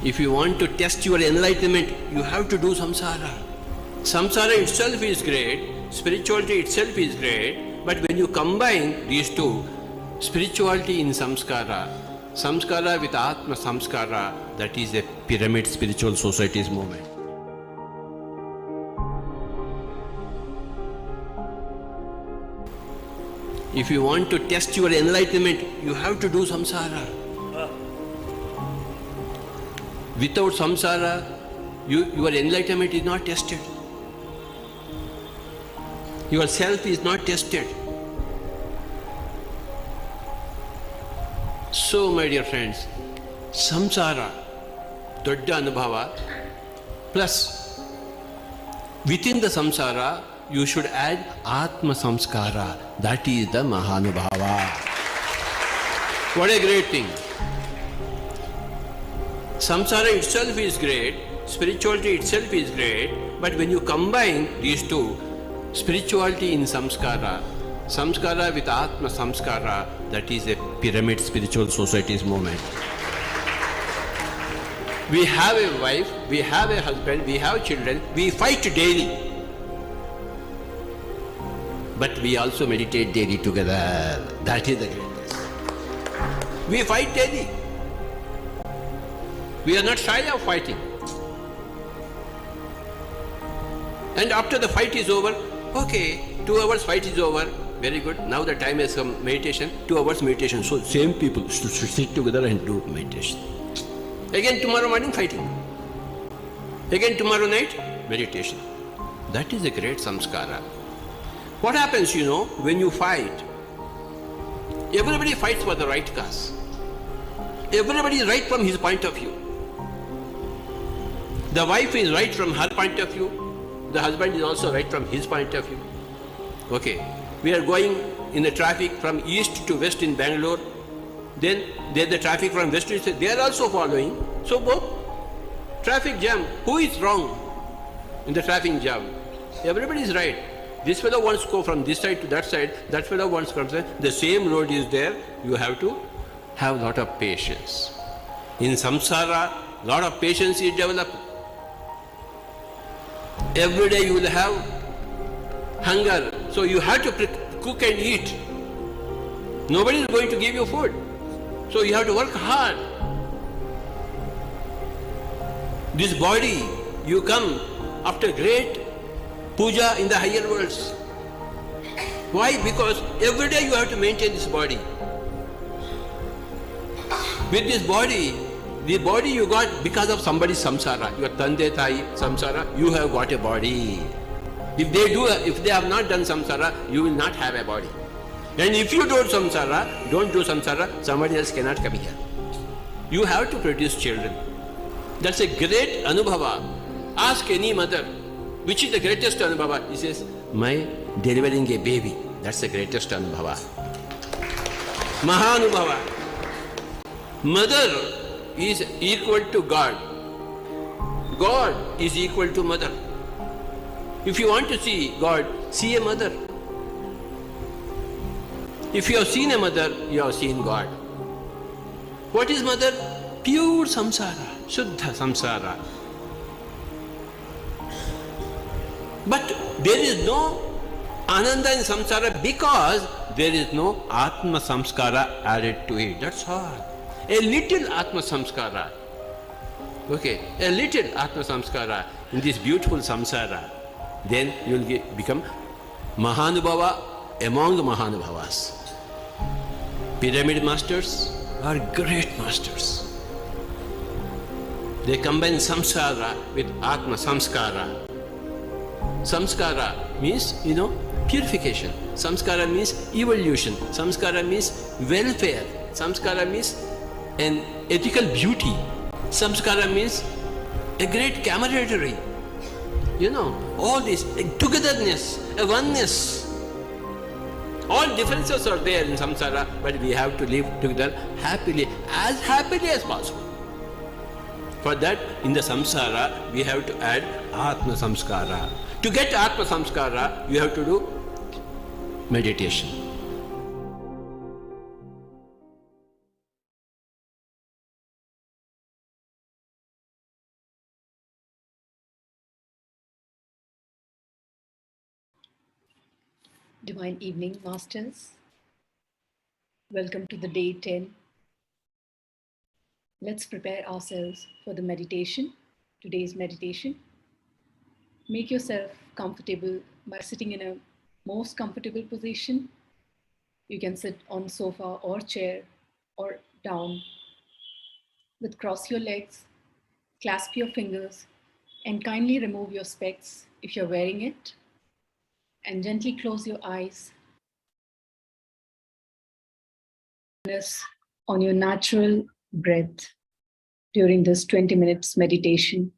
If you want to test your enlightenment, you have to do samsara. Samsara itself is great, spirituality itself is great, but when you combine these two, spirituality in samskara, samskara with atma samskara, that is a pyramid spiritual society's movement. If you want to test your enlightenment, you have to do samsara. Without samsara, your enlightenment is not tested. Your self is not tested. So, my dear friends, samsara, dodda anubhava, plus within the samsara, you should add atma samskara. That is the mahanubhava. What a great thing. Samsara itself is great, spirituality itself is great, but when you combine these two, spirituality in samskara, samskara with atma samskara, that is a pyramid spiritual society's movement. We have a wife, we have a husband, we have children, we fight daily. But we also meditate daily together. That is the greatness. We fight daily. We are not shy of fighting. And after the fight is over, okay, 2 hours fight is over, very good. Now the time has come, meditation, 2 hours meditation. So same people should sit together and do meditation. Again tomorrow morning fighting. Again tomorrow night, meditation. That is a great samskara. What happens, when you fight? Everybody fights for the right cause. Everybody is right from his point of view. The wife is right from her point of view. The husband is also right from his point of view. Okay, we are going in the traffic from east to west in Bangalore. Then there's the traffic from west to east. They are also following. So both traffic jam. Who is wrong in the traffic jam? Everybody is right. This fellow wants to go from this side to that side. That fellow wants to come from the same road is there. You have to have a lot of patience. In samsara, lot of patience is developed. Every day you will have hunger, so you have to cook and eat. Nobody is going to give you food, so you have to work hard. This body, you come after great puja in the higher worlds. Why? Because every day you have to maintain this body. With this body, the body you got because of somebody's samsara. Your tande thai samsara, you have got a body. If they have not done samsara, you will not have a body. And if you don't do samsara, somebody else cannot come here. You have to produce children. That's a great anubhava. Ask any mother, which is the greatest anubhava? He says, my delivering a baby. That's the greatest anubhava. Mahanubhava. Mother is equal to God. God is equal to mother. If you want to see God, see a mother. If you have seen a mother, you have seen God. What is mother? Pure samsara, shuddha samsara. But there is no ananda in samsara because there is no atma samskara added to it. That's all. A little atma samskara. Okay, a little atma samskara in this beautiful samsara. Then you will become mahanubhava among mahanubhavas. Pyramid masters are great masters. They combine samsara with atma samskara. Samskara means, purification. Samskara means evolution. Samskara means welfare. Samskara means an ethical beauty. Samskara means a great camaraderie. All this, a togetherness, a oneness. All differences are there in samsara, but we have to live together happily as possible. For that, in the samsara, we have to add atma samskara. To get atma samskara, you have to do meditation. Divine evening, Masters. Welcome to the day 10. Let's prepare ourselves for the meditation, today's meditation. Make yourself comfortable by sitting in a most comfortable position. You can sit on sofa or chair or down. With cross your legs, clasp your fingers, and kindly remove your specs if you're wearing it. And gently close your eyes. Focus on your natural breath during this 20 minutes meditation.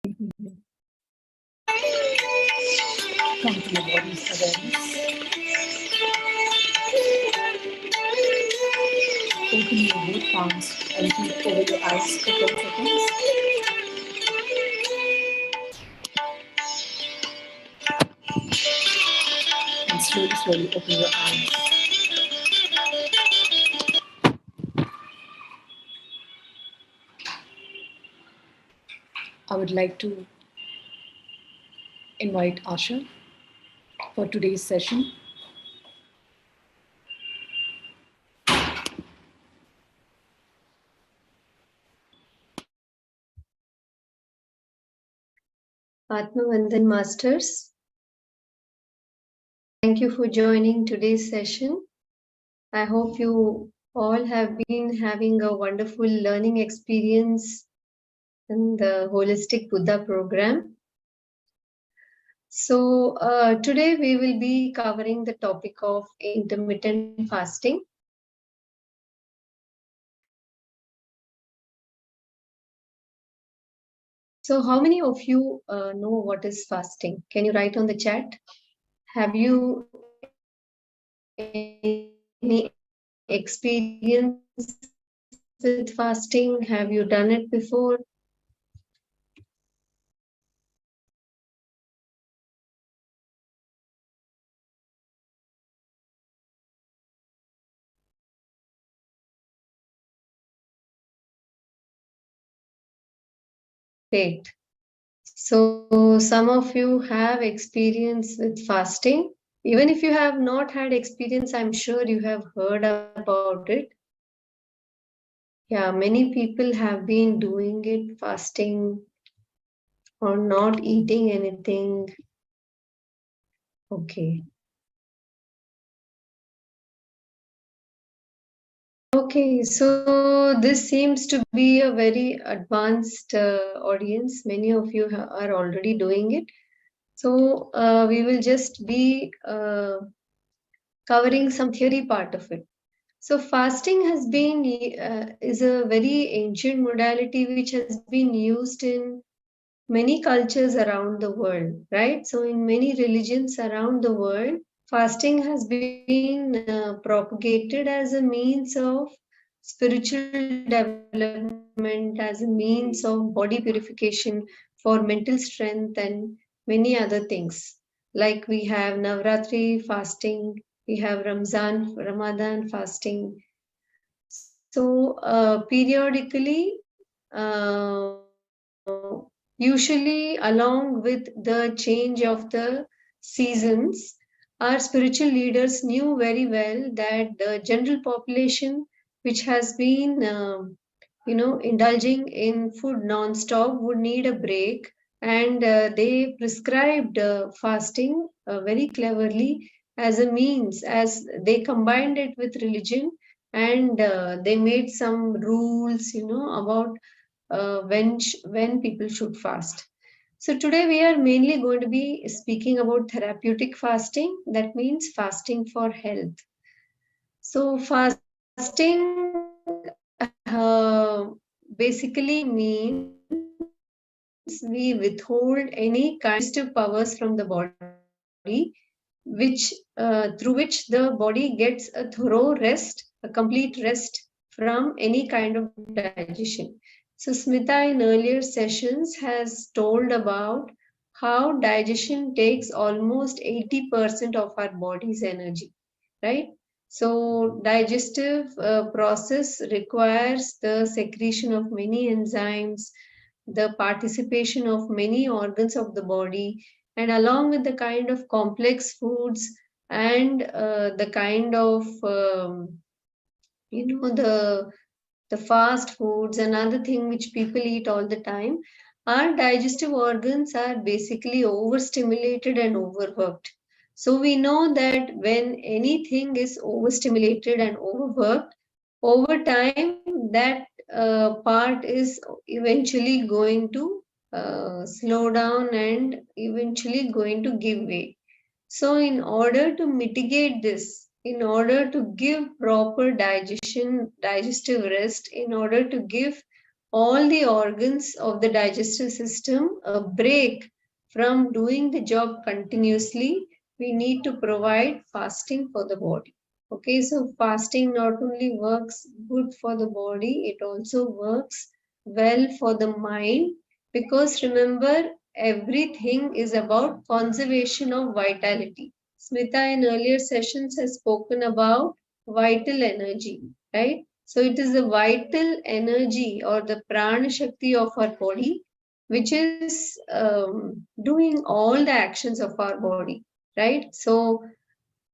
Come to your body's awareness. Open your both palms and keep over your eyes for 10 seconds. And slowly open your eyes. I would like to invite Asha for today's session. Atmavandan Masters, thank you for joining today's session. I hope you all have been having a wonderful learning experience in the Holistic Buddha program. So today we will be covering the topic of intermittent fasting. So how many of you know what is fasting? Can you write on the chat? Have you any experience with fasting? Have you done it before? Great. So some of you have experience with fasting. Even if you have not had experience, I'm sure you have heard about it. Yeah, many people have been doing it, fasting or not eating anything. Okay. Okay, so this seems to be a very advanced audience. Many of you are already doing it. So we will just be covering some theory part of it. So fasting has been is a very ancient modality which has been used in many cultures around the world, right? So in many religions around the world, fasting has been propagated as a means of spiritual development, as a means of body purification, for mental strength and many other things. Like we have Navratri fasting, we have Ramadan fasting. So periodically, usually along with the change of the seasons, our spiritual leaders knew very well that the general population, which has been, indulging in food non-stop, would need a break, and they prescribed fasting very cleverly as a means, as they combined it with religion, and they made some rules, about when people should fast. So today we are mainly going to be speaking about therapeutic fasting. That means fasting for health. So fasting basically means we withhold any kind of powers from the body, which through which the body gets a thorough rest, a complete rest from any kind of digestion. So Smita in earlier sessions has told about how digestion takes almost 80% of our body's energy, right? So digestive process requires the secretion of many enzymes, the participation of many organs of the body, and along with the kind of complex foods and the kind of the fast foods and other thing which people eat all the time, our digestive organs are basically overstimulated and overworked. So we know that when anything is overstimulated and overworked, over time that part is eventually going to slow down and eventually going to give way. So in order to mitigate this, in order to give proper digestive rest, in order to give all the organs of the digestive system a break from doing the job continuously, we need to provide fasting for the body. Okay, so fasting not only works good for the body, it also works well for the mind, because remember, everything is about conservation of vitality. Smita in earlier sessions has spoken about vital energy, right? So it is the vital energy or the prana shakti of our body which is doing all the actions of our body, right? So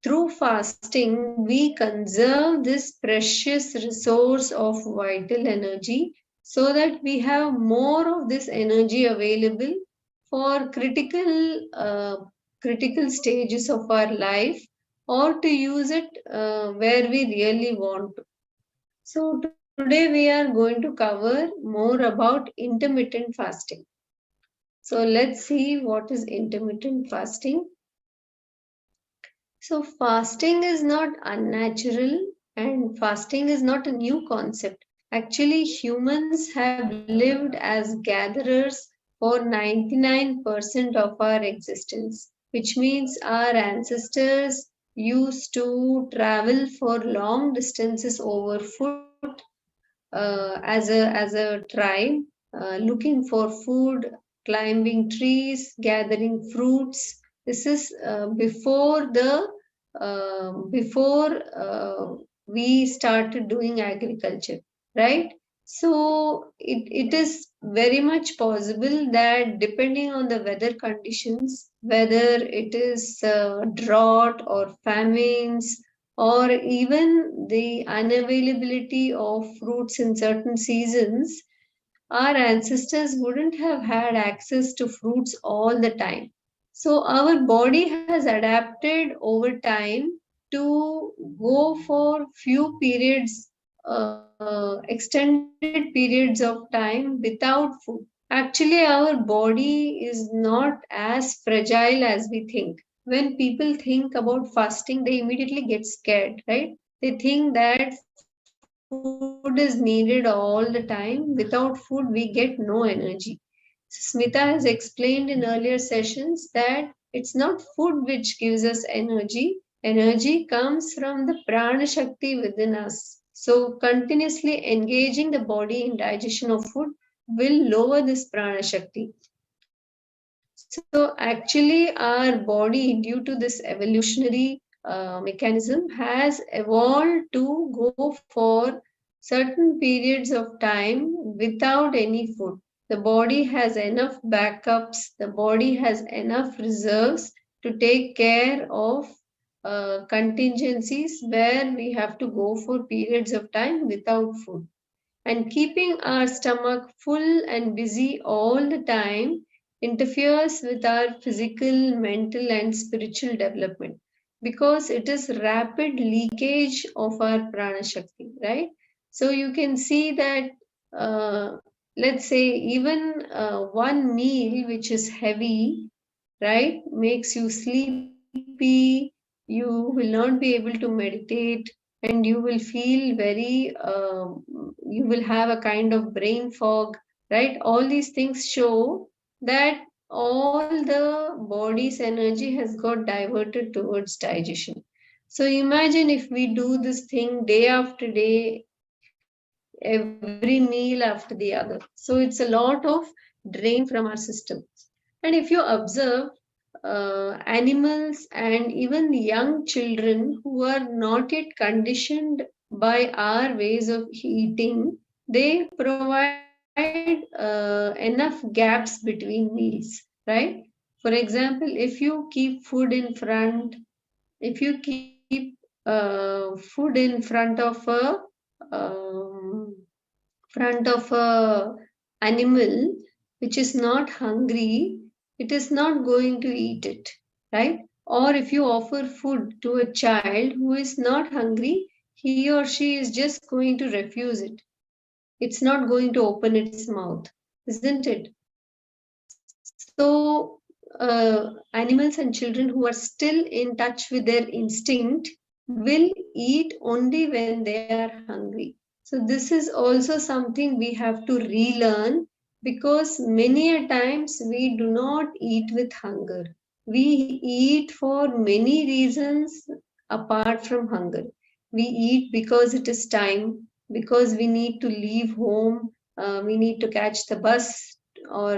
through fasting, we conserve this precious resource of vital energy so that we have more of this energy available for critical stages of our life, or to use it where we really want to. So today we are going to cover more about intermittent fasting. So let's see what is intermittent fasting. So fasting is not unnatural and fasting is not a new concept. Actually, humans have lived as gatherers for 99% of our existence, which means our ancestors used to travel for long distances over foot as a tribe, looking for food, climbing trees, gathering fruits. This is before we started doing agriculture, right? So it is very much possible that depending on the weather conditions, whether it is drought or famines, or even the unavailability of fruits in certain seasons, our ancestors wouldn't have had access to fruits all the time. So our body has adapted over time to go for few periods, extended periods of time without food. Actually, our body is not as fragile as we think. When people think about fasting, they immediately get scared, right? They think that food is needed all the time. Without food, we get no energy. Smita has explained in earlier sessions that it's not food which gives us energy. Energy comes from the prana shakti within us. So continuously engaging the body in digestion of food will lower this prana shakti. So actually our body, due to this evolutionary mechanism, has evolved to go for certain periods of time without any food. The body has enough backups, the body has enough reserves to take care of contingencies where we have to go for periods of time without food. And keeping our stomach full and busy all the time interferes with our physical, mental, and spiritual development, because it is rapid leakage of our prana shakti, right? So you can see that, uh, let's say, even one meal which is heavy, right, makes you sleepy, you will not be able to meditate, and you will feel you will have a kind of brain fog, right? All these things show that all the body's energy has got diverted towards digestion. So imagine if we do this thing day after day, every meal after the other. So it's a lot of drain from our system. And if you observe, animals and even young children who are not yet conditioned by our ways of eating, they provide enough gaps between meals, right? For example, if you keep food in front, if you keep food in front of a animal which is not hungry, it is not going to eat it, right? Or if you offer food to a child who is not hungry, he or she is just going to refuse it. It's not going to open its mouth, isn't it? So animals and children who are still in touch with their instinct will eat only when they are hungry. So this is also something we have to relearn, because many a times we do not eat with hunger. We eat for many reasons apart from hunger. We eat because it is time, because we need to leave home, we need to catch the bus, or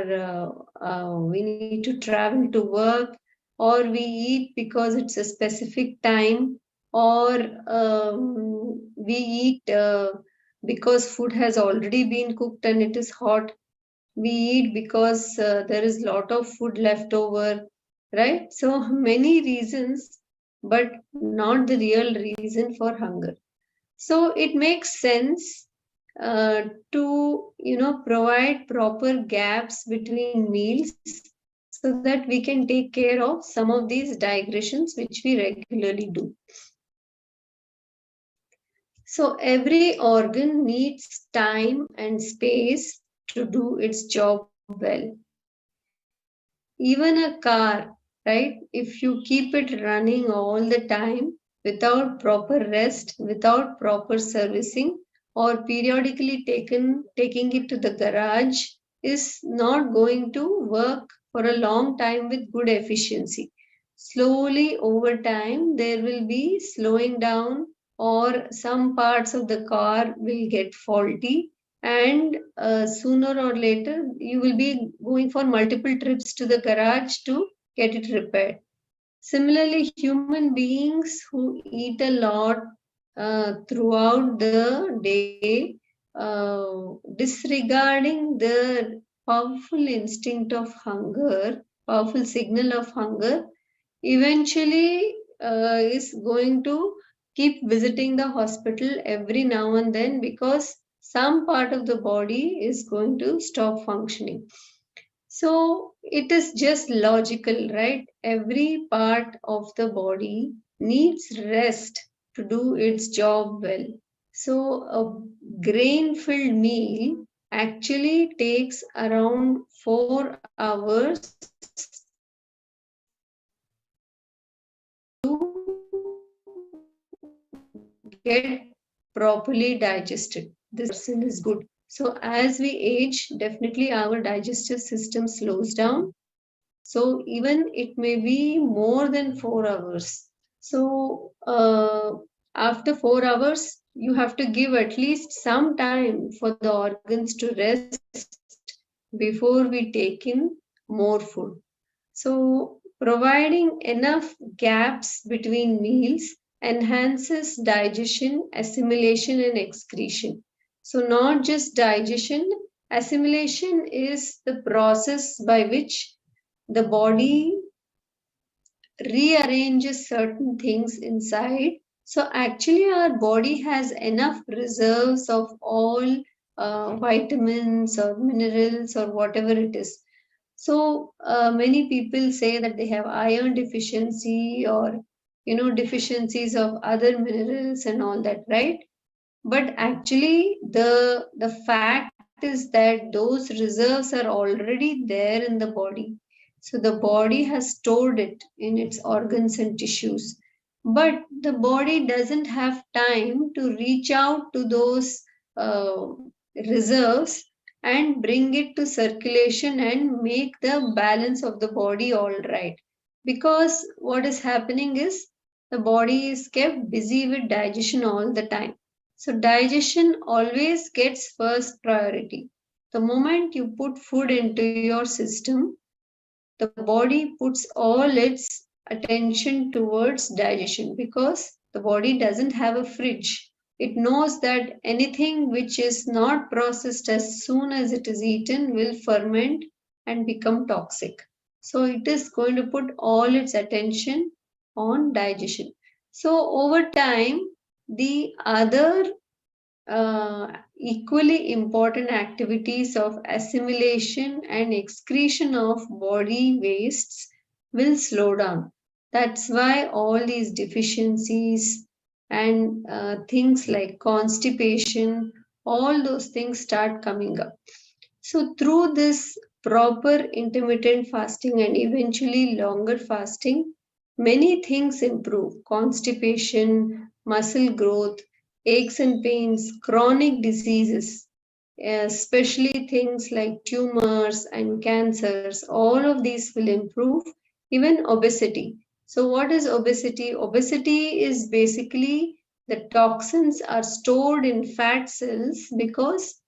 we need to travel to work, or we eat because it's a specific time, or we eat because food has already been cooked and it is hot. We eat because there is lot of food left over, right? So many reasons, but not the real reason for hunger. So it makes sense to provide proper gaps between meals, so that we can take care of some of these digressions which we regularly do. So every organ needs time and space to do its job well. Even a car, right? If you keep it running all the time without proper rest, without proper servicing, or periodically taking it to the garage, is not going to work for a long time with good efficiency. Slowly over time, there will be slowing down, or some parts of the car will get faulty, and sooner or later you will be going for multiple trips to the garage to get it repaired. Similarly, human beings who eat a lot throughout the day, disregarding the powerful instinct of hunger, powerful signal of hunger, eventually is going to keep visiting the hospital every now and then, because some part of the body is going to stop functioning. So it is just logical, right? Every part of the body needs rest to do its job well. So a grain filled meal actually takes around 4 hours get properly digested. This person is good. So as we age, definitely our digestive system slows down. So even it may be more than 4 hours. So after 4 hours, you have to give at least some time for the organs to rest before we take in more food. So providing enough gaps between meals enhances digestion, assimilation, and excretion. So not just digestion, assimilation is the process by which the body rearranges certain things inside. So actually our body has enough reserves of all vitamins or minerals or whatever it is. So many people say that they have iron deficiency, or deficiencies of other minerals and all that, right? But actually the fact is that those reserves are already there in the body. So the body has stored it in its organs and tissues, but the body doesn't have time to reach out to those uh, reserves and bring it to circulation and make the balance of the body all right. Because what is happening is the body is kept busy with digestion all the time. So digestion always gets first priority. The moment you put food into your system, the body puts all its attention towards digestion, because the body doesn't have a fridge. It knows that anything which is not processed as soon as it is eaten will ferment and become toxic. So it is going to put all its attention on digestion. So over time, the other equally important activities of assimilation and excretion of body wastes will slow down. That's why all these deficiencies and things like constipation, all those things start coming up. So through this proper intermittent fasting and eventually longer fasting, many things improve: constipation, muscle growth, aches and pains, chronic diseases, especially things like tumors and cancers, all of these will improve, even obesity. So, what is obesity? Obesity is basically the toxins are stored in fat cells because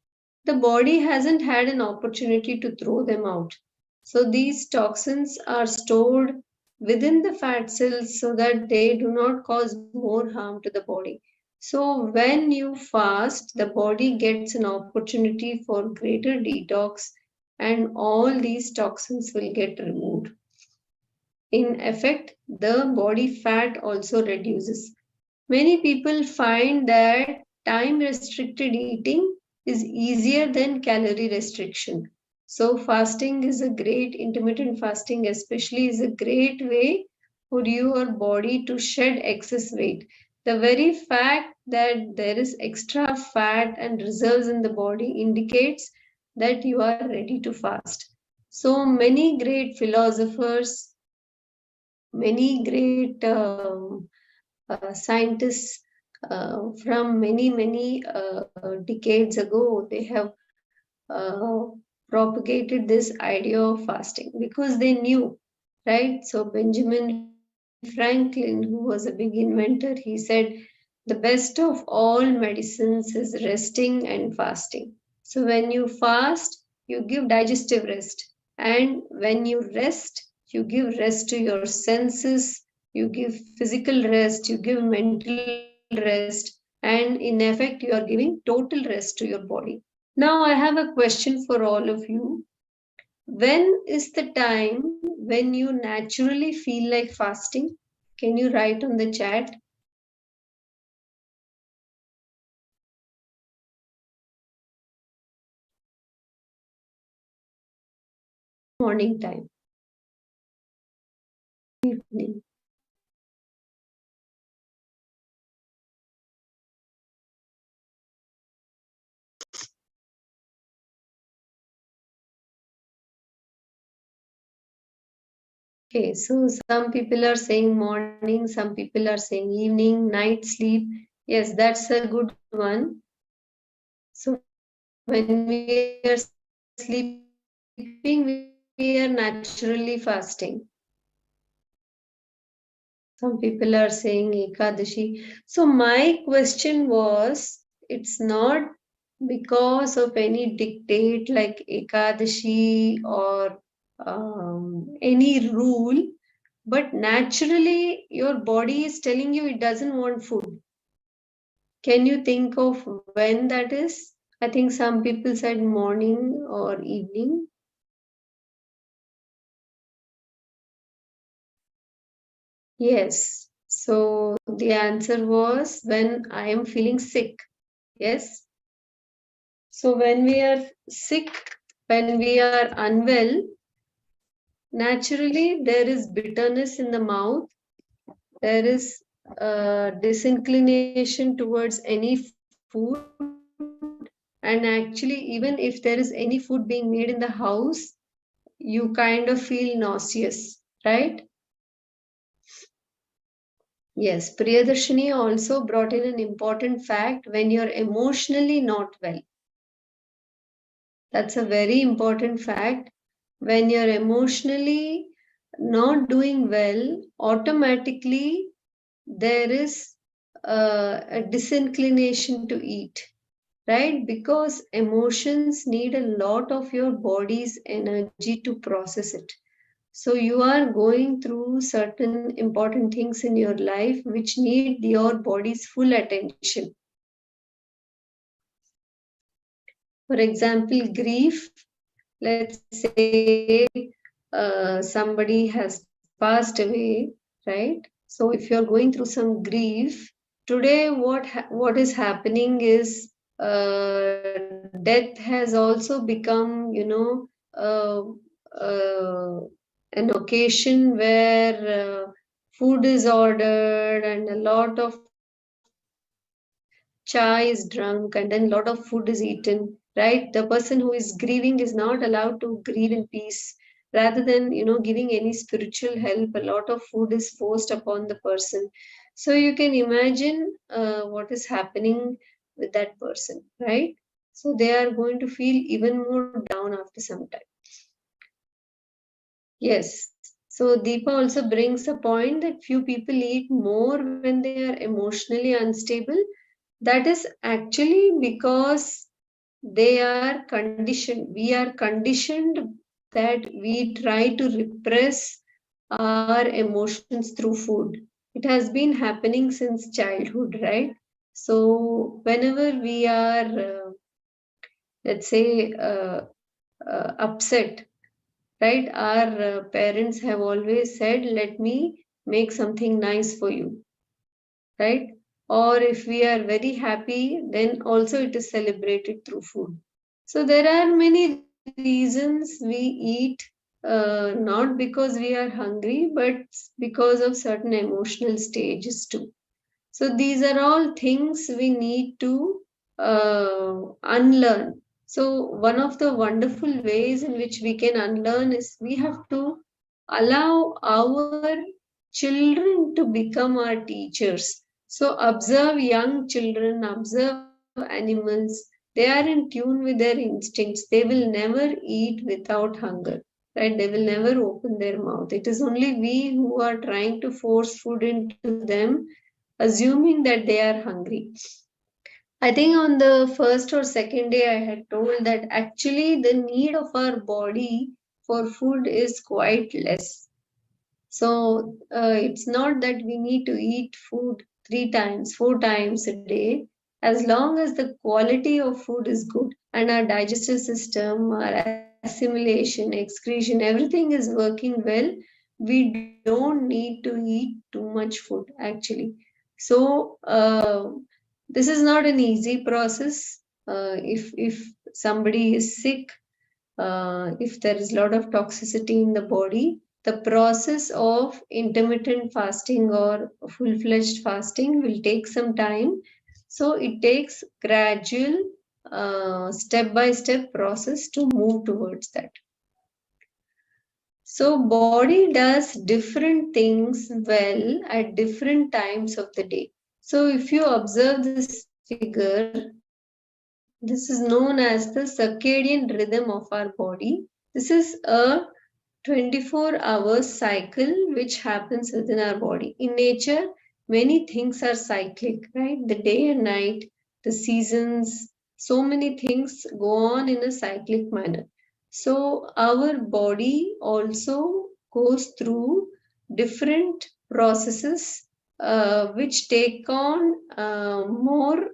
the body hasn't had an opportunity to throw them out. So, these toxins are stored within the fat cells so that they do not cause more harm to the body. So, when you fast, the body gets an opportunity for greater detox, and all these toxins will get removed. In effect, the body fat also reduces. Many people find that time restricted eating is easier than calorie restriction. So, fasting is a great, intermittent fasting, especially, is a great way for your body to shed excess weight. The very fact that there is extra fat and reserves in the body indicates that you are ready to fast. So, many great philosophers, many great scientists from many decades ago, they have uh, propagated this idea of fasting because they knew, right? So Benjamin Franklin, who was a big inventor, he said the best of all medicines is resting and fasting. So when you fast, you give digestive rest, and when you rest, you give rest to your senses, you give physical rest, you give mental rest, and in effect, you are giving total rest to your body. Now, I have a question for all of you. When is the time when you naturally feel like fasting? Can you write on the chat? Morning time, evening. Okay, so some people are saying morning, some people are saying evening, night sleep. Yes, that's a good one. So when we are sleeping, we are naturally fasting. Some people are saying Ekadashi. So my question was, it's not because of any dictate like Ekadashi or any rule, but naturally your body is telling you it doesn't want food. Can you think of when that is? I think some people said morning or evening. Yes. So the answer was when I am feeling sick. Yes. So when we are sick, when we are unwell, naturally there is bitterness in the mouth. There is disinclination towards any food. And actually, even if there is any food being made in the house, you kind of feel nauseous, right? Yes, Priyadarshini also brought in an important fact when you're emotionally not well. That's a very important fact. When you're emotionally not doing well, automatically there is a disinclination to eat, right? Because emotions need a lot of your body's energy to process it. So you are going through certain important things in your life which need your body's full attention. For example, grief. Let's say somebody has passed away, right? So if you're going through some grief, today what is happening is death has also become, an occasion where food is ordered and a lot of chai is drunk and then a lot of food is eaten, right? The person who is grieving is not allowed to grieve in peace. Rather than, giving any spiritual help, a lot of food is forced upon the person. So you can imagine what is happening with that person, right? So they are going to feel even more down after some time. Yes. So Deepa also brings a point that few people eat more when they are emotionally unstable. That is actually because they are conditioned. We are conditioned that we try to repress our emotions through food. It has been happening since childhood, right? So whenever we are, let's say, upset, right? Our parents have always said, let me make something nice for you, right? Or if we are very happy, then also it is celebrated through food. So there are many reasons we eat, not because we are hungry, but because of certain emotional stages too. So these are all things we need to unlearn. So one of the wonderful ways in which we can unlearn is we have to allow our children to become our teachers. So observe young children, observe animals. They are in tune with their instincts. They will never eat without hunger, right? They will never open their mouth. It is only we who are trying to force food into them, assuming that they are hungry. I think on the first or second day, I had told that actually the need of our body for food is quite less. So it's not that we need to eat food 3 times, 4 times a day. As long as the quality of food is good and our digestive system, our assimilation, excretion, everything is working well, we don't need to eat too much food actually. So this is not an easy process. If somebody is sick, if there is a lot of toxicity in the body, the process of intermittent fasting or full-fledged fasting will take some time. So it takes gradual, step-by-step process to move towards that. So body does different things well at different times of the day. So if you observe this figure, this is known as the circadian rhythm of our body. This is a 24-hour cycle which happens within our body. In nature, many things are cyclic, right? The day and night, the seasons, so many things go on in a cyclic manner. So our body also goes through different processes which take on more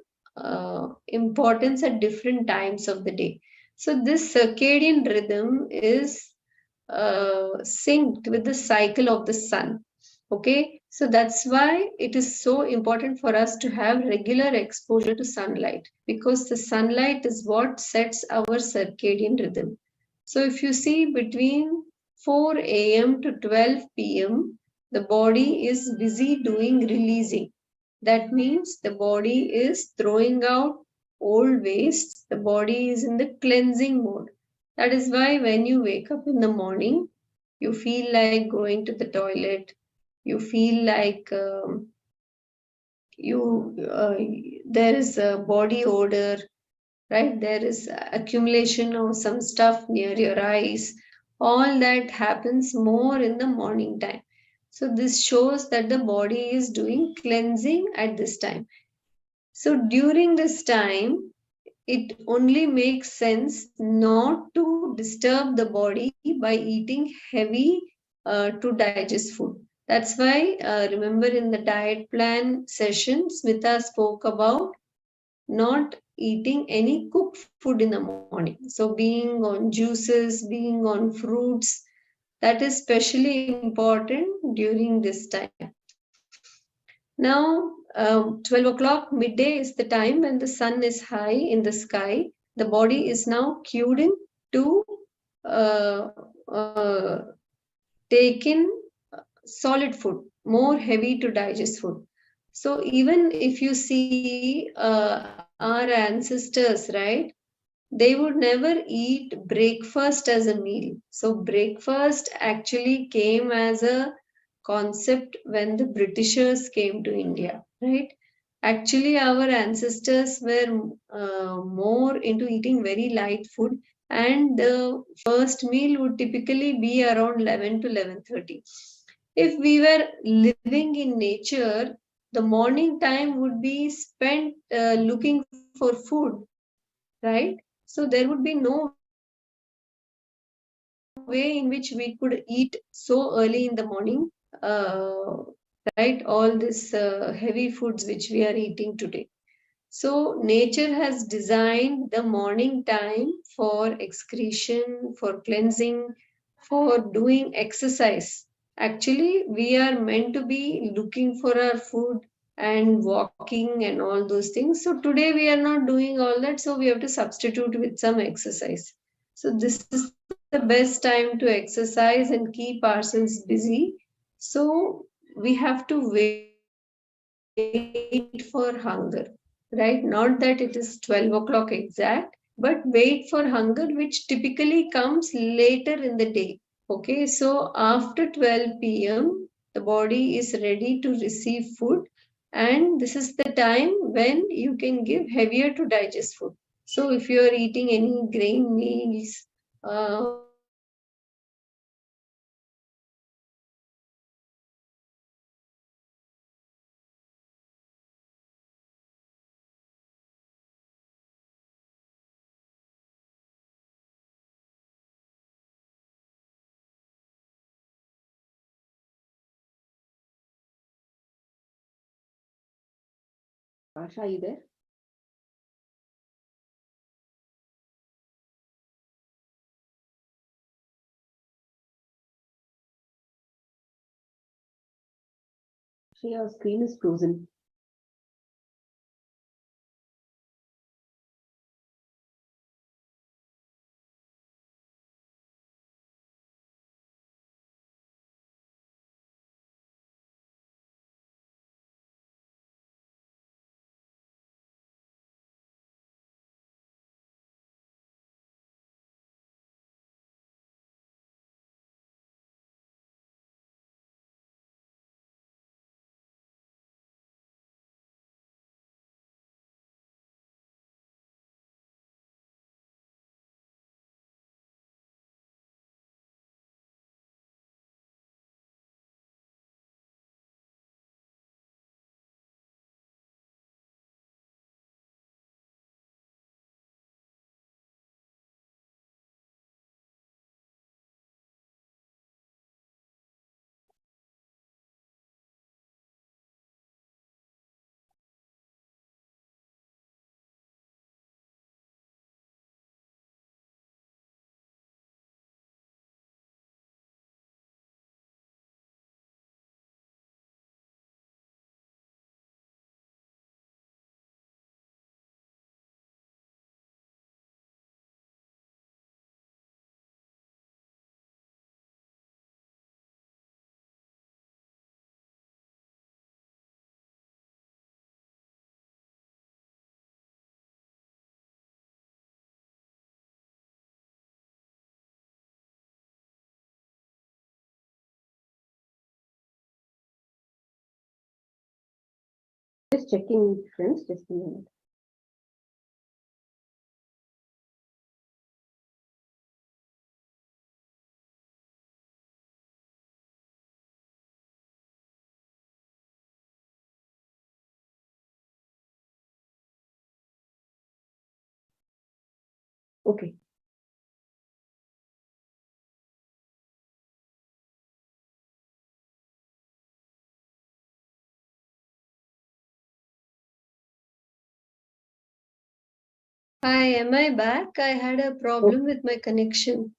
importance at different times of the day. So this circadian rhythm is synced with the cycle of the sun. Okay, so that's why it is so important for us to have regular exposure to sunlight, because the sunlight is what sets our circadian rhythm. So if you see between 4 a.m. to 12 p.m., the body is busy doing releasing. That means the body is throwing out old waste. The body is in the cleansing mode. That is why when you wake up in the morning, you feel like going to the toilet. You feel like there is a body odor, right? There is accumulation of some stuff near your eyes. All that happens more in the morning time. So this shows that the body is doing cleansing at this time. So during this time, it only makes sense not to disturb the body by eating heavy to digest food. That's why, remember in the diet plan session, Smita spoke about not eating any cooked food in the morning. So being on juices, being on fruits, that is especially important during this time. Now, 12 o'clock midday is the time when the sun is high in the sky. The body is now cued in to uh, uh, take in solid food, more heavy to digest food. So even if you see our ancestors, right, they would never eat breakfast as a meal. So breakfast actually came as a concept when the Britishers came to India, right? Actually, our ancestors were more into eating very light food, and the first meal would typically be around 11 to 11:30. If we were living in nature, the morning time would be spent looking for food, right? So there would be no way in which we could eat so early in the morning, uh, right? All this heavy foods which we are eating today. So nature has designed the morning time for excretion, for cleansing, for doing exercise. Actually, we are meant to be looking for our food and walking and all those things. So today we are not doing all that. So we have to substitute with some exercise. So this is the best time to exercise and keep ourselves busy. So we have to wait for hunger, right? Not that it is 12 o'clock exact, but wait for hunger, which typically comes later in the day. Okay, so after 12 p.m., the body is ready to receive food, and this is the time when you can give heavier to digest food. So if you are eating any grain meals, Asha, are you there? Your screen is frozen. Just checking, friends, just a minute. Okay. hi, am I back? I had a problem with my connection.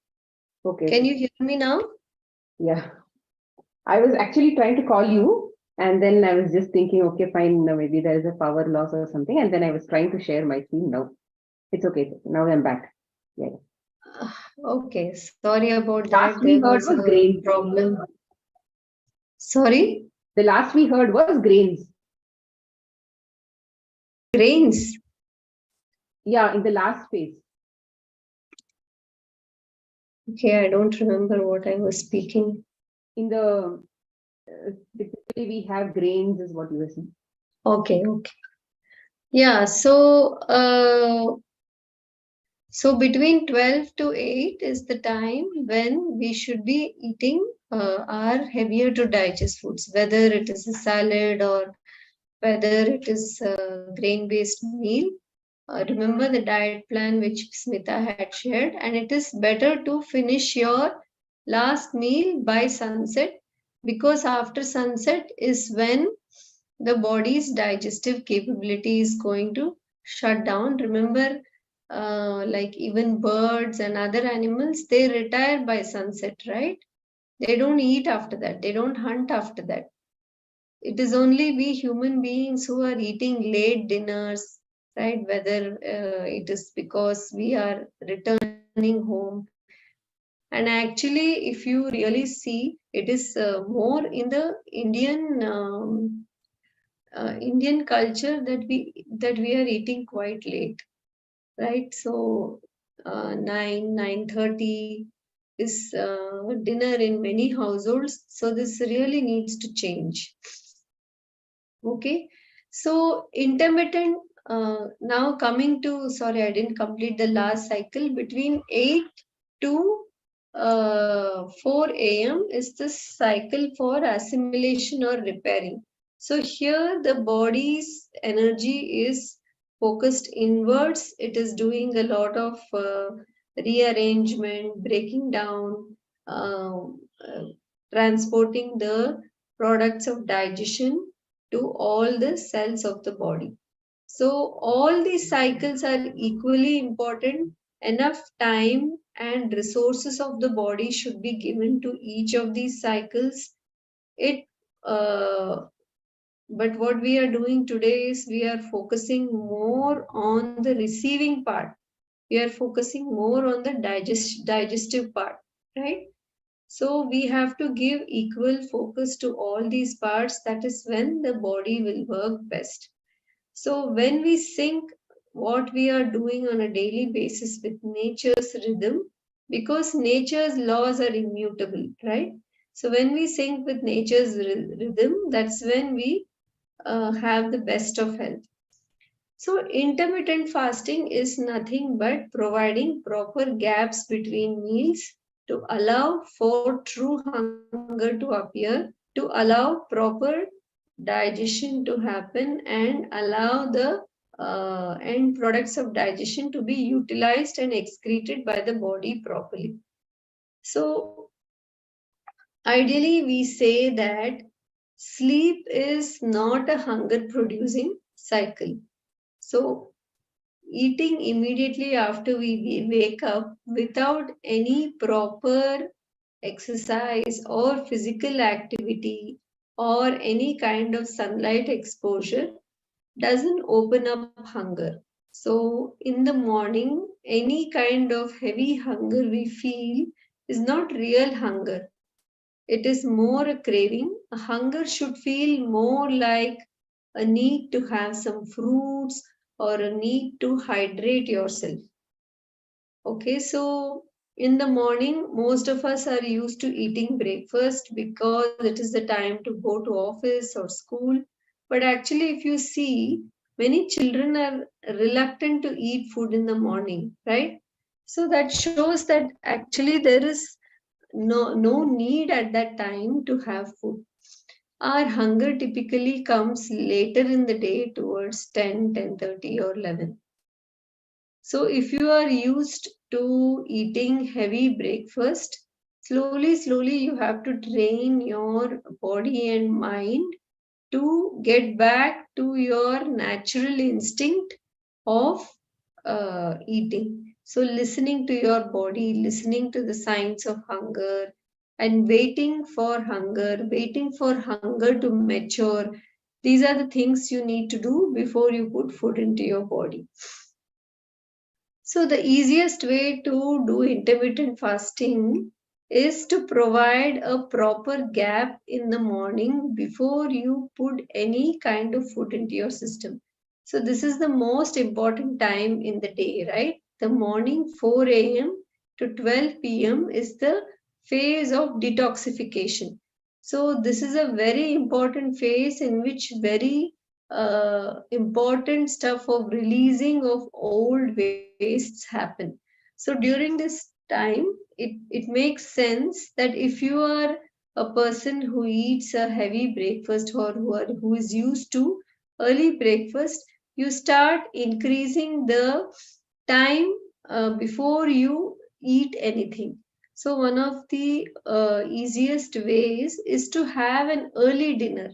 Okay. Can you hear me now? Yeah. I was actually trying to call you, and then I was just thinking, okay, fine, maybe there is a power loss or something, and then I was trying to share my screen. Now it's okay. Now I'm back. Yeah. Okay, sorry about Last that. we There heard was was a grains. problem. Sorry? The last we heard was grains. Grains. Yeah, in the last phase. Okay, I don't remember what I was speaking. In the Typically, we have grains, is what you were saying. Okay. Yeah. So between 12 to 8 is the time when we should be eating our heavier to digest foods, whether it is a salad or whether it is a grain-based meal. Remember the diet plan which Smita had shared, and it is better to finish your last meal by sunset, because after sunset is when the body's digestive capability is going to shut down. Remember, like even birds and other animals, they retire by sunset, right? They don't eat after that, they don't hunt after that. It is only we human beings who are eating late dinners, right? Whether it is because we are returning home. And actually, if you really see, it is more in the Indian culture that we are eating quite late, right? So 9:30 is dinner in many households. So this really needs to change. Okay, so intermittent. Now coming to, sorry, I didn't complete the last cycle. Between 8 to 4 a.m. is the cycle for assimilation or repairing. So here the body's energy is focused inwards. It is doing a lot of rearrangement, breaking down, transporting the products of digestion to all the cells of the body. So all these cycles are equally important. Enough time and resources of the body should be given to each of these cycles. But what we are doing today is we are focusing more on the receiving part. We are focusing more on the digestive part, right? So we have to give equal focus to all these parts. That is when the body will work best. So when we sync what we are doing on a daily basis with nature's rhythm, because nature's laws are immutable, right? So when we sync with nature's rhythm, that's when we have the best of health. So intermittent fasting is nothing but providing proper gaps between meals to allow for true hunger to appear, to allow proper digestion to happen, and allow the end products of digestion to be utilized and excreted by the body properly. So ideally we say that sleep is not a hunger producing cycle. So eating immediately after we wake up without any proper exercise or physical activity or any kind of sunlight exposure doesn't open up hunger. So in the morning, any kind of heavy hunger we feel is not real hunger. It is more a craving. A hunger should feel more like a need to have some fruits or a need to hydrate yourself. Okay, so in the morning, most of us are used to eating breakfast because it is the time to go to office or school. But actually, if you see, many children are reluctant to eat food in the morning, right? So that shows that actually there is no need at that time to have food. Our hunger typically comes later in the day towards 10, 10:30 or 11. So if you are used to eating heavy breakfast, slowly you have to train your body and mind to get back to your natural instinct of eating. So listening to your body, listening to the signs of hunger, and waiting for hunger to mature. These are the things you need to do before you put food into your body. So the easiest way to do intermittent fasting is to provide a proper gap in the morning before you put any kind of food into your system. So this is the most important time in the day, right? The morning 4 a.m. to 12 p.m. is the phase of detoxification. So this is a very important phase in which very important stuff of releasing of old wastes happen. So during this time, it makes sense that if you are a person who eats a heavy breakfast or who is used to early breakfast, you start increasing the time before you eat anything. So one of the easiest ways is to have an early dinner,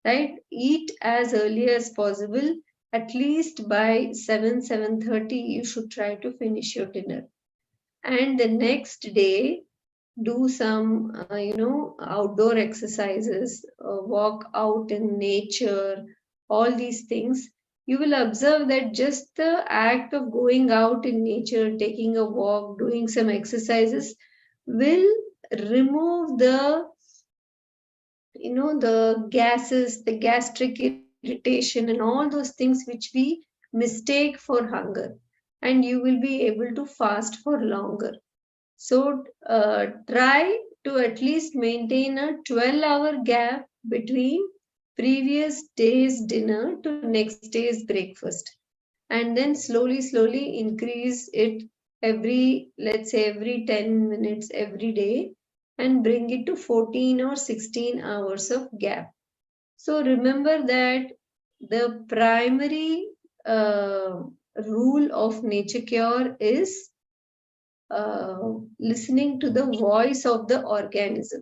right? Eat as early as possible. At least by 7:30, you should try to finish your dinner. And the next day, do some, outdoor exercises, walk out in nature, all these things. You will observe that just the act of going out in nature, taking a walk, doing some exercises will remove the gases, the gastric irritation, and all those things which we mistake for hunger. And you will be able to fast for longer. So try to at least maintain a 12-hour gap between previous day's dinner to next day's breakfast. And then slowly increase it let's say every 10 minutes every day, and bring it to 14 or 16 hours of gap. So remember that the primary rule of nature cure is listening to the voice of the organism,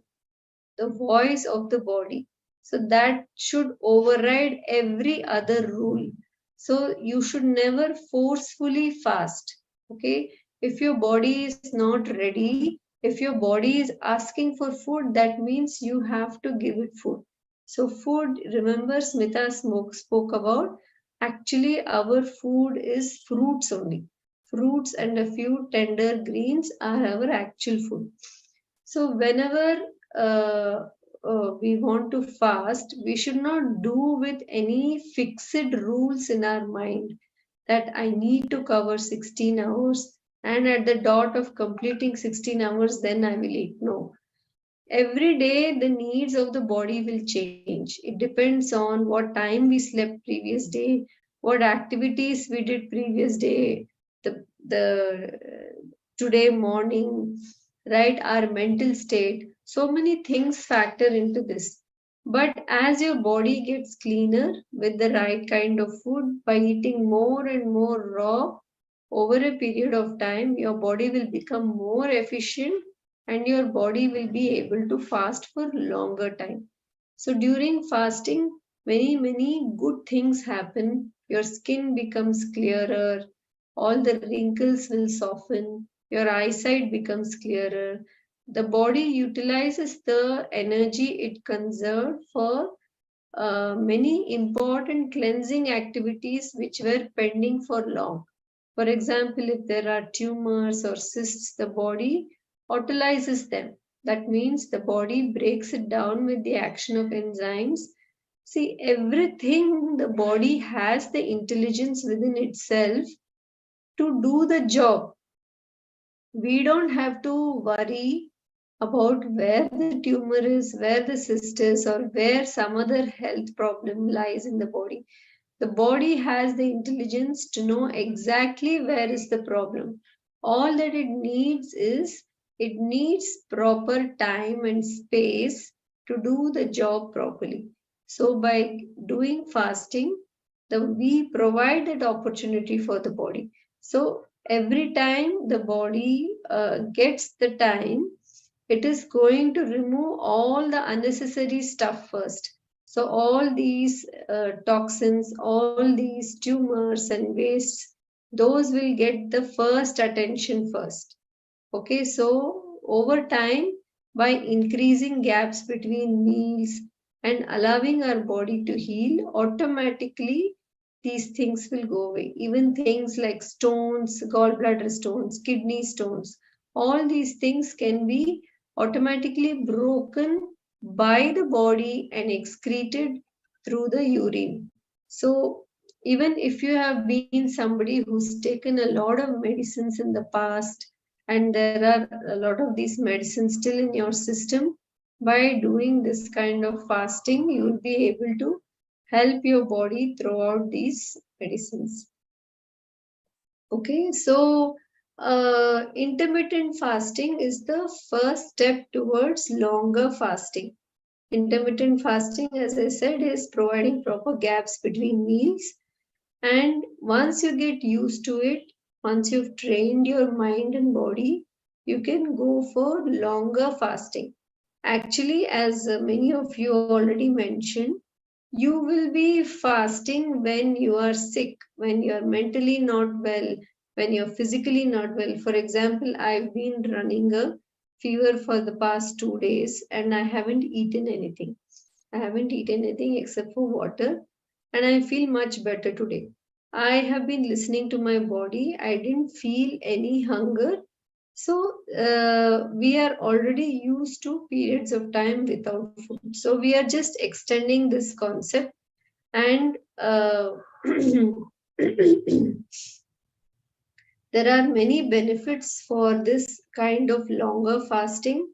the voice of the body. So that should override every other rule. So you should never forcefully fast. Okay. If your body is not ready, if your body is asking for food, that means you have to give it food. So food, remember Smita spoke about, actually our food is fruits only. Fruits and a few tender greens are our actual food. So whenever we want to fast, we should not do with any fixed rules in our mind that I need to cover 16 hours, and at the dot of completing 16 hours, then I will eat. No. Every day, the needs of the body will change. It depends on what time we slept previous day, what activities we did previous day, the today morning, right? Our mental state. So many things factor into this. But as your body gets cleaner with the right kind of food, by eating more and more raw over a period of time, your body will become more efficient and your body will be able to fast for longer time. So during fasting, many good things happen. Your skin becomes clearer, all the wrinkles will soften, your eyesight becomes clearer. The body utilizes the energy it conserved for many important cleansing activities which were pending for long. For example, if there are tumors or cysts, the body autolyzes them. That means the body breaks it down with the action of enzymes. See, everything, the body has the intelligence within itself to do the job. We don't have to worry about where the tumor is, where the cyst is, or where some other health problem lies in the body. The body has the intelligence to know exactly where is the problem. All that it needs is, it needs proper time and space to do the job properly. So by doing fasting, we provide that opportunity for the body. So every time the body gets the time, it is going to remove all the unnecessary stuff first. So all these toxins, all these tumors and wastes, those will get the first attention first. Okay, so over time, by increasing gaps between meals and allowing our body to heal, automatically these things will go away. Even things like stones, gallbladder stones, kidney stones, all these things can be automatically broken by the body and excreted through the urine. So even if you have been somebody who's taken a lot of medicines in the past, and there are a lot of these medicines still in your system, By doing this kind of fasting, you will be able to help your body throughout these medicines. Okay, so intermittent fasting is the first step towards longer fasting. Intermittent fasting, as I said, is providing proper gaps between meals. And once you get used to it, once you've trained your mind and body, you can go for longer fasting. Actually, as many of you already mentioned, you will be fasting when you are sick, when you are mentally not well, when you're physically not well. For example, I've been running a fever for the past 2 days and I haven't eaten anything. I haven't eaten anything except for water, and I feel much better today. I have been listening to my body. I didn't feel any hunger. So we are already used to periods of time without food. So we are just extending this concept, and there are many benefits for this kind of longer fasting.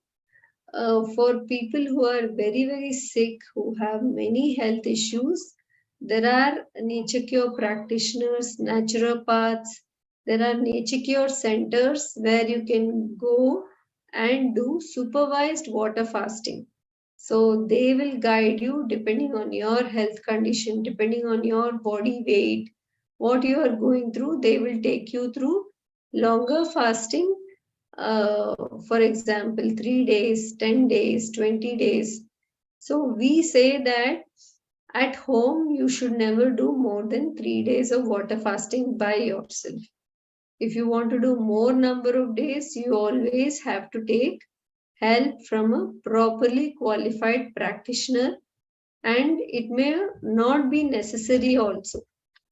For people who are very, very sick, who have many health issues, there are nature cure practitioners, naturopaths, there are nature cure centers where you can go and do supervised water fasting. So they will guide you depending on your health condition, depending on your body weight, what you are going through. They will take you through longer fasting, for example, 3 days, 10 days, 20 days. So we say that at home, you should never do more than 3 days of water fasting by yourself. If you want to do more number of days, you always have to take help from a properly qualified practitioner, and it may not be necessary also.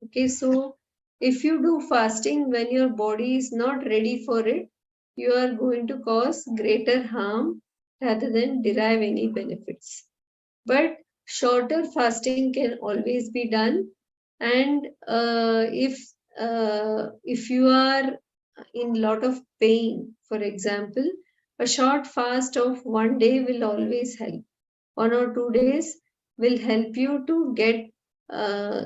Okay, so if you do fasting when your body is not ready for it, you are going to cause greater harm rather than derive any benefits. But shorter fasting can always be done, and if you are in lot of pain, for example, a short fast of 1 day will always help. 1 or 2 days will help you to get uh,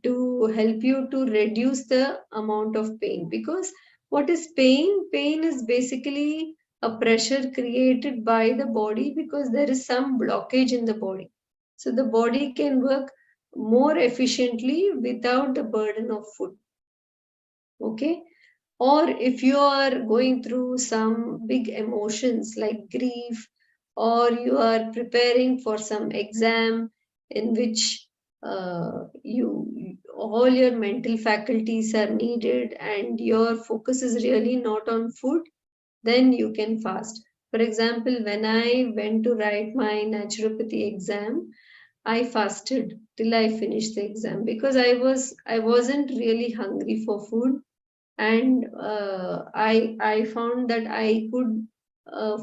to help you to reduce the amount of pain. Because what is pain? Pain is basically a pressure created by the body because there is some blockage in the body. So the body can work more efficiently without the burden of food. Okay. Or if you are going through some big emotions like grief, or you are preparing for some exam in which all your mental faculties are needed and your focus is really not on food, then you can fast. For example, when I went to write my naturopathy exam, I fasted till I finished the exam because I wasn't really hungry for food, and I found that I could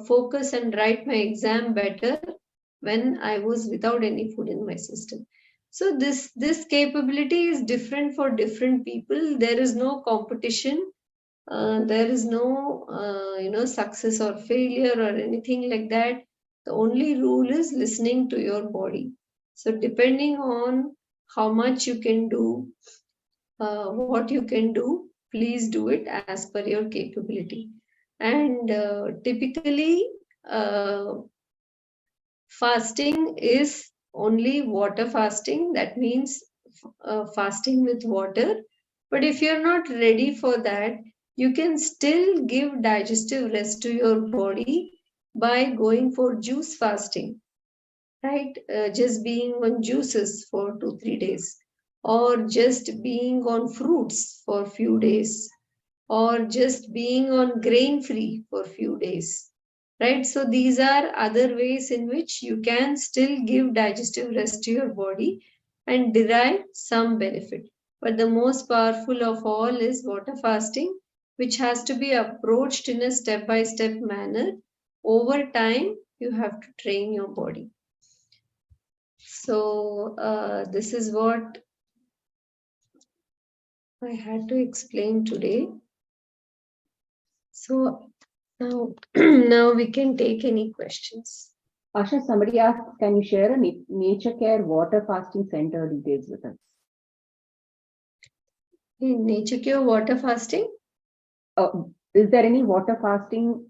focus and write my exam better when I was without any food in my system. So this capability is different for different people. There is no competition. There is no success or failure or anything like that. The only rule is listening to your body. So depending on how much you can do, what you can do, please do it as per your capability. And typically, uh, fasting is only water fasting. That means fasting with water. But if you're not ready for that, you can still give digestive rest to your body by going for juice fasting, right? Just being on juices for 2-3 days, or just being on fruits for a few days, or just being on grain free for a few days, right? So these are other ways in which you can still give digestive rest to your body and derive some benefit. But the most powerful of all is water fasting, which has to be approached in a step-by-step manner. Over time, you have to train your body. So this is what I had to explain today. So now, now we can take any questions. Asha, somebody asked, can you share a nature care water fasting center details with us? In nature cure water fasting? Is there any water fasting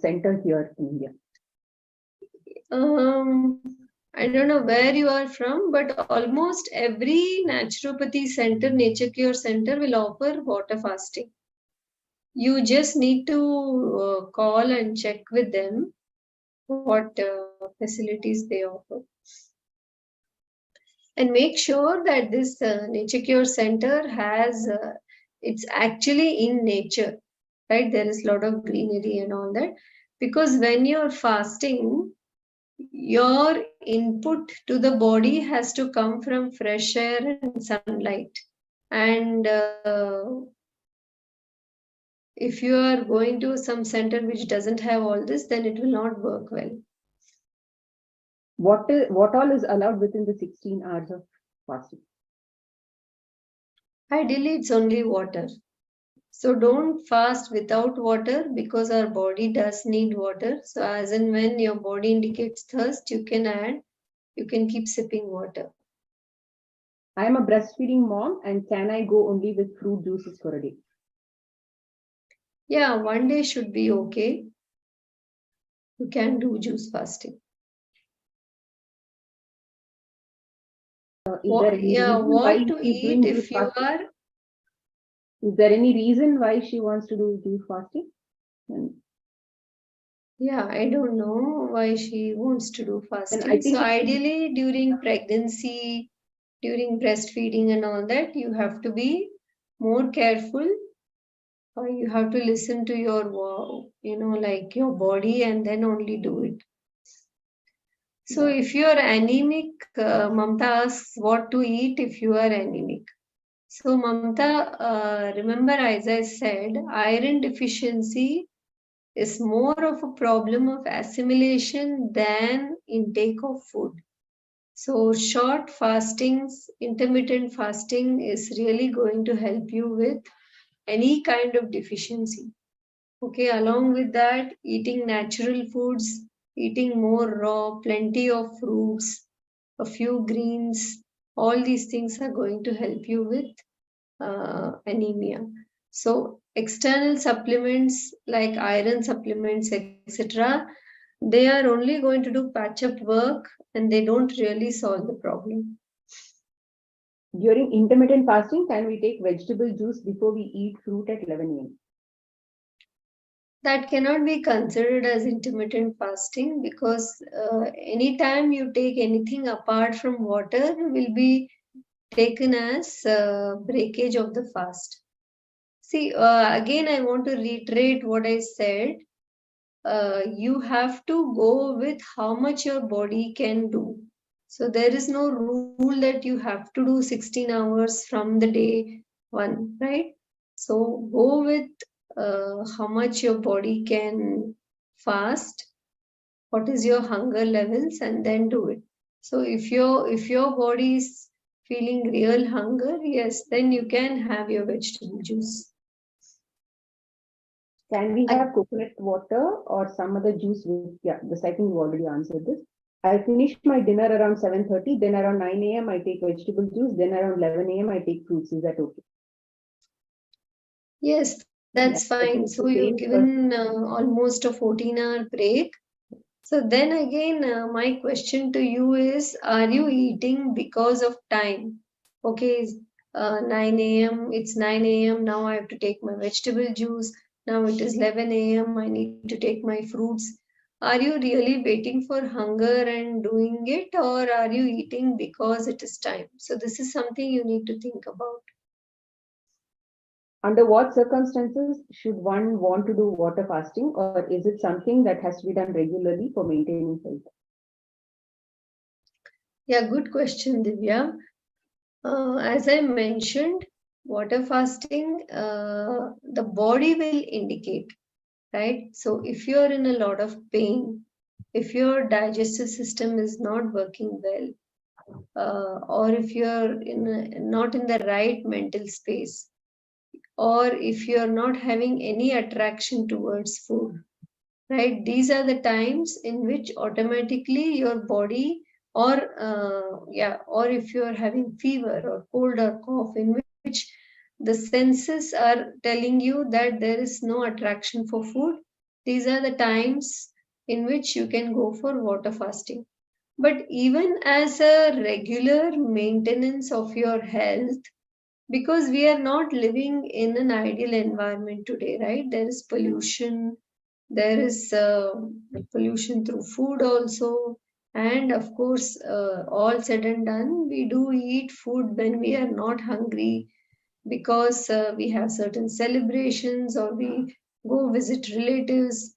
center here in India? I don't know where you are from, but almost every naturopathy center, nature cure center will offer water fasting. You just need to call and check with them what facilities they offer. And make sure that this nature cure center has, it's actually in nature, right? There is a lot of greenery and all that. Because when you're fasting, your input to the body has to come from fresh air and sunlight. And if you are going to some center which doesn't have all this, then it will not work well. What all is allowed within the 16 hours of fasting? Ideally, it's only water. So don't fast without water because our body does need water. So as and when your body indicates thirst, you can keep sipping water. I am a breastfeeding mom, and can I go only with fruit juices for a day? Yeah, one day should be okay. You can do juice fasting. What to eat if you are? Is there any reason why she wants to do juice fasting? Yeah, I don't know why she wants to do fasting. So ideally during pregnancy, during breastfeeding and all that, you have to be more careful. You have to listen to your, like your body and then only do it. So if you are anemic, Mamta asks what to eat if you are anemic. So Mamta, remember as I said, iron deficiency is more of a problem of assimilation than intake of food. So short fastings, intermittent fasting is really going to help you with any kind of deficiency. Okay, along with that, eating natural foods, eating more raw, plenty of fruits, a few greens, all these things are going to help you with anemia. So external supplements like iron supplements, etc., they are only going to do patch-up work and they don't really solve the problem. During intermittent fasting, can we take vegetable juice before we eat fruit at 11 a.m.? That cannot be considered as intermittent fasting because anytime you take anything apart from water will be taken as breakage of the fast. See, again, I want to reiterate what I said. You have to go with how much your body can do. So there is no rule that you have to do 16 hours from the day one, right? So go with how much your body can fast, what is your hunger levels, and then do it. So if your body is feeling real hunger, yes, then you can have your vegetable juice. Can we have coconut water or some other juice with, I think you already answered this. I finish my dinner around 7:30, then around 9 a.m. I take vegetable juice, then around 11 a.m. I take fruits. Is that okay? Yes, that's fine. So you've given almost a 14-hour break. So then again, my question to you is, are you eating because of time? Okay, 9 a.m., it's 9 a.m., now I have to take my vegetable juice. Now it is 11 a.m., I need to take my fruits. Are you really waiting for hunger and doing it, or are you eating because it is time? So this is something you need to think about. Under what circumstances should one want to do water fasting, or is it something that has to be done regularly for maintaining health? Yeah, good question, Divya. As I mentioned, water fasting, the body will indicate, right? So if you're in a lot of pain, if your digestive system is not working well, or if you're not in the right mental space, or if you're not having any attraction towards food, right? These are the times in which automatically your body, or or if you are having fever or cold or cough, in which the senses are telling you that there is no attraction for food, these are the times in which you can go for water fasting. But even as a regular maintenance of your health, because we are not living in an ideal environment today, right? There is pollution, there is pollution through food also, and of course, all said and done, we do eat food when we are not hungry, because we have certain celebrations or we go visit relatives.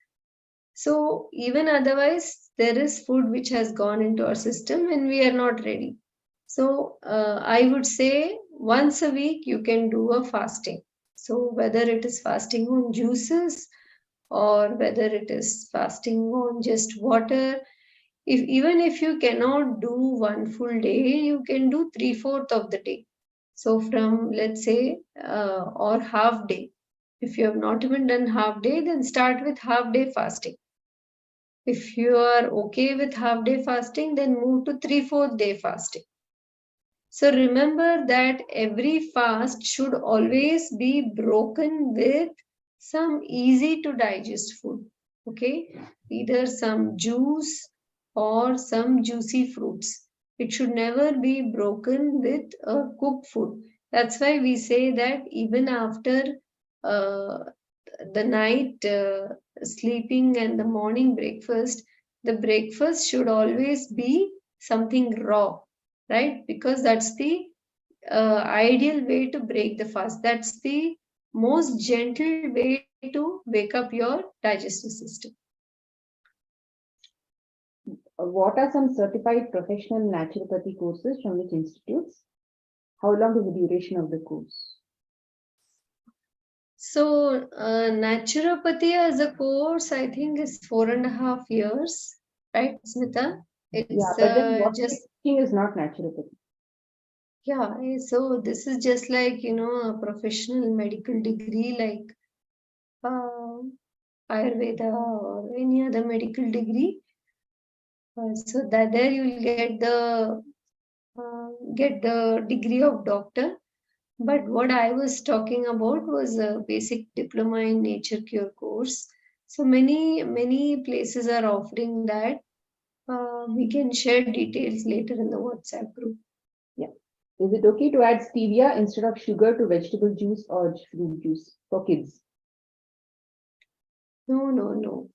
So even otherwise, there is food which has gone into our system and we are not ready. So I would say once a week you can do a fasting. So whether it is fasting on juices or whether it is fasting on just water, if even if you cannot do one full day, you can do 3/4 of the day. So from, let's say, or half day. If you have not even done half day, then start with half day fasting. If you are okay with half day fasting, then move to 3/4 day fasting. So remember that every fast should always be broken with some easy to digest food. Okay, either some juice or some juicy fruits. It should never be broken with a cooked food. That's why we say that even after uh, the night sleeping and the morning breakfast, the breakfast should always be something raw, right? Because that's the ideal way to break the fast. That's the most gentle way to wake up your digestive system. What are some certified professional naturopathy courses from which institutes? How long is the duration of the course? So, naturopathy as a course, I think, is 4.5 years, right, Smita? Yeah, It's but then what just, we're teaching is not naturopathy. yeah, so this is just like, a professional medical degree like uh, Ayurveda or any other medical degree. So that there you will get the degree of doctor. But what I was talking about was a basic diploma in nature cure course. So many places are offering that. We can share details later in the WhatsApp group. Yeah. Is it okay to add stevia instead of sugar to vegetable juice or fruit juice for kids? No.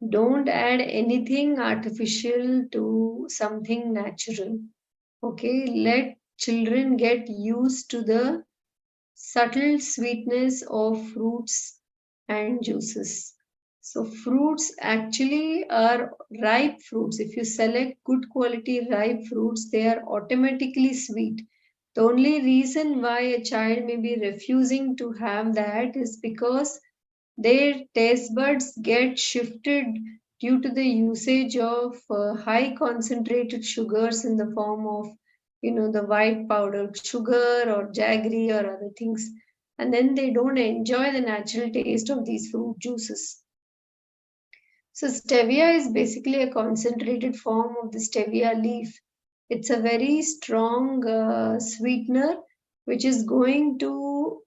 Don't add anything artificial to something natural. Okay, let children get used to the subtle sweetness of fruits and juices. So fruits actually are ripe fruits. If you select good quality ripe fruits, they are automatically sweet. The only reason why a child may be refusing to have that is because their taste buds get shifted due to the usage of high concentrated sugars in the form of, the white powdered sugar or jaggery or other things. And then they don't enjoy the natural taste of these fruit juices. So stevia is basically a concentrated form of the stevia leaf. It's a very strong sweetener which is going to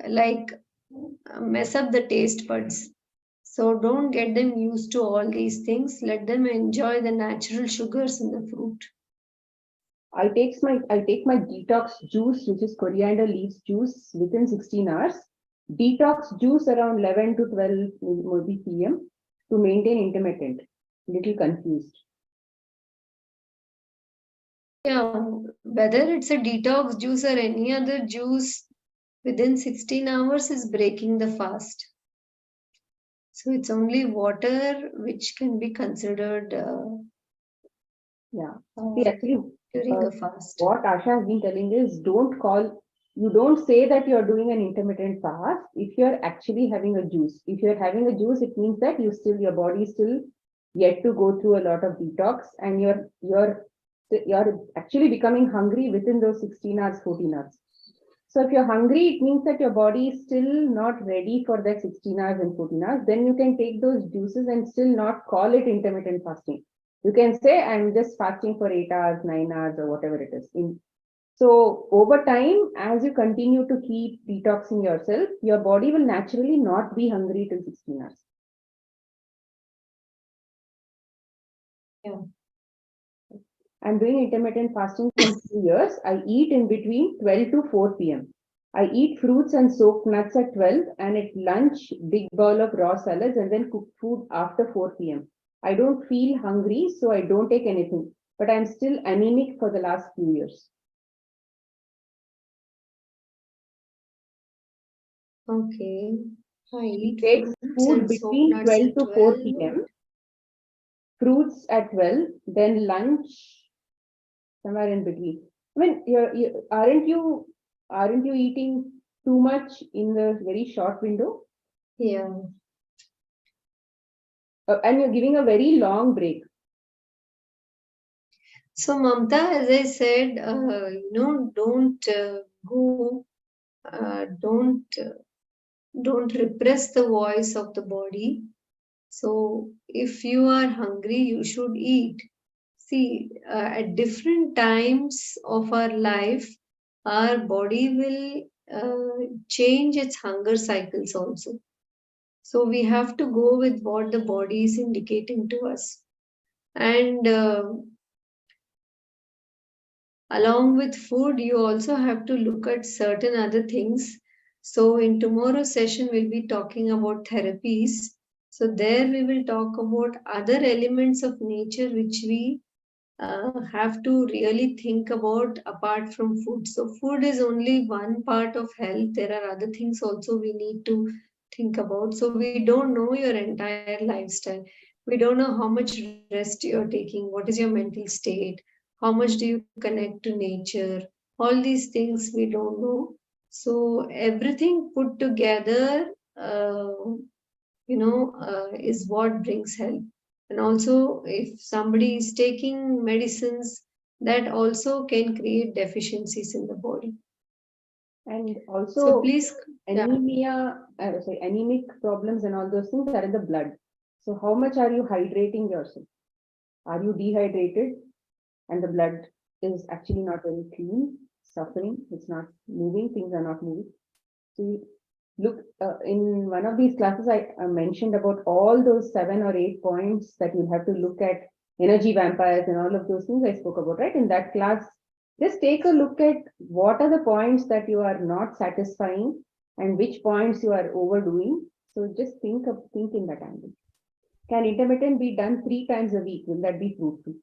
like mess up the taste buds. So don't get them used to all these things. Let them enjoy the natural sugars in the fruit. I take my detox juice, which is coriander leaves juice, within 16 hours. Detox juice around 11 to 12 maybe p.m. to maintain intermittent. Little confused. Yeah, whether it's a detox juice or any other juice, within 16 hours is breaking the fast. So it's only water which can be considered Yeah. See, actually, during a fast. what Asha has been telling is you don't say that you're doing an intermittent fast if you're actually having a juice. If you're having a juice, it means that your body is still yet to go through a lot of detox and you're actually becoming hungry within those 16 hours, 14 hours. So if you're hungry, it means that your body is still not ready for that 16 hours and 14 hours. Then you can take those juices and still not call it intermittent fasting. You can say, I'm just fasting for 8 hours, 9 hours, or whatever it is. So over time, as you continue to keep detoxing yourself, your body will naturally not be hungry till 16 hours. Yeah. I'm doing intermittent fasting for 2 years. I eat in between 12 to 4 p.m. I eat fruits and soaked nuts at 12, and at lunch, big bowl of raw salads, and then cook food after 4 p.m. I don't feel hungry, so I don't take anything, but I'm still anemic for the last few years. Okay. I eat Takes fruits food and soaked between nuts 12 at to 4 12. p.m. Fruits at 12, then lunch somewhere in between. I mean, aren't you eating too much in the very short window? Yeah. And you're giving a very long break. So Mamta, as I said, don't go, don't repress the voice of the body. So if you are hungry, you should eat. See, at different times of our life, our body will change its hunger cycles also. So we have to go with what the body is indicating to us. And along with food, you also have to look at certain other things. So in tomorrow's session, we'll be talking about therapies. So there we will talk about other elements of nature which we have to really think about apart from food. So food is only one part of health. There are other things also we need to think about. So we don't know your entire lifestyle. We don't know how much rest you're taking, what is your mental state, how much do you connect to nature. All these things we don't know. So everything put together, is what brings health. And also, if somebody is taking medicines, that also can create deficiencies in the body. And So also please, yeah. anemic problems and all those things are in the blood. So how much are you hydrating yourself? Are you dehydrated? And the blood is actually not very clean, suffering, it's not moving, things are not moving. So you look, in one of these classes, I mentioned about all those 7 or 8 points that you have to look at, energy vampires and all of those things I spoke about, right? In that class, just take a look at what are the points that you are not satisfying and which points you are overdoing. So just think in that angle. Can intermittent be done 3 times a week? Will that be fruitful?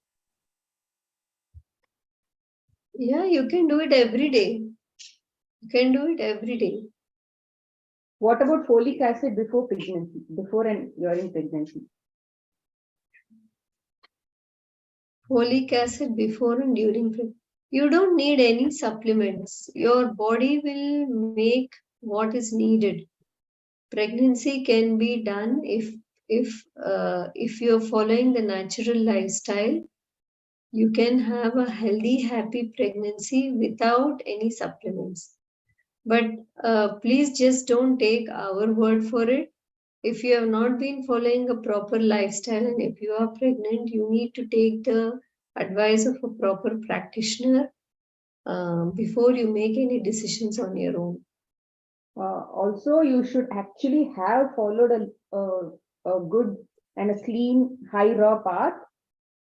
Yeah, you can do it every day. You can do it every day. What about folic acid before pregnancy, before and during pregnancy? Folic acid before and during pregnancy. You don't need any supplements. Your body will make what is needed. Pregnancy can be done if you're following the natural lifestyle. You can have a healthy, happy pregnancy without any supplements. But please just don't take our word for it. If you have not been following a proper lifestyle and if you are pregnant, you need to take the advice of a proper practitioner before you make any decisions on your own. Also, you should actually have followed a good and a clean high raw path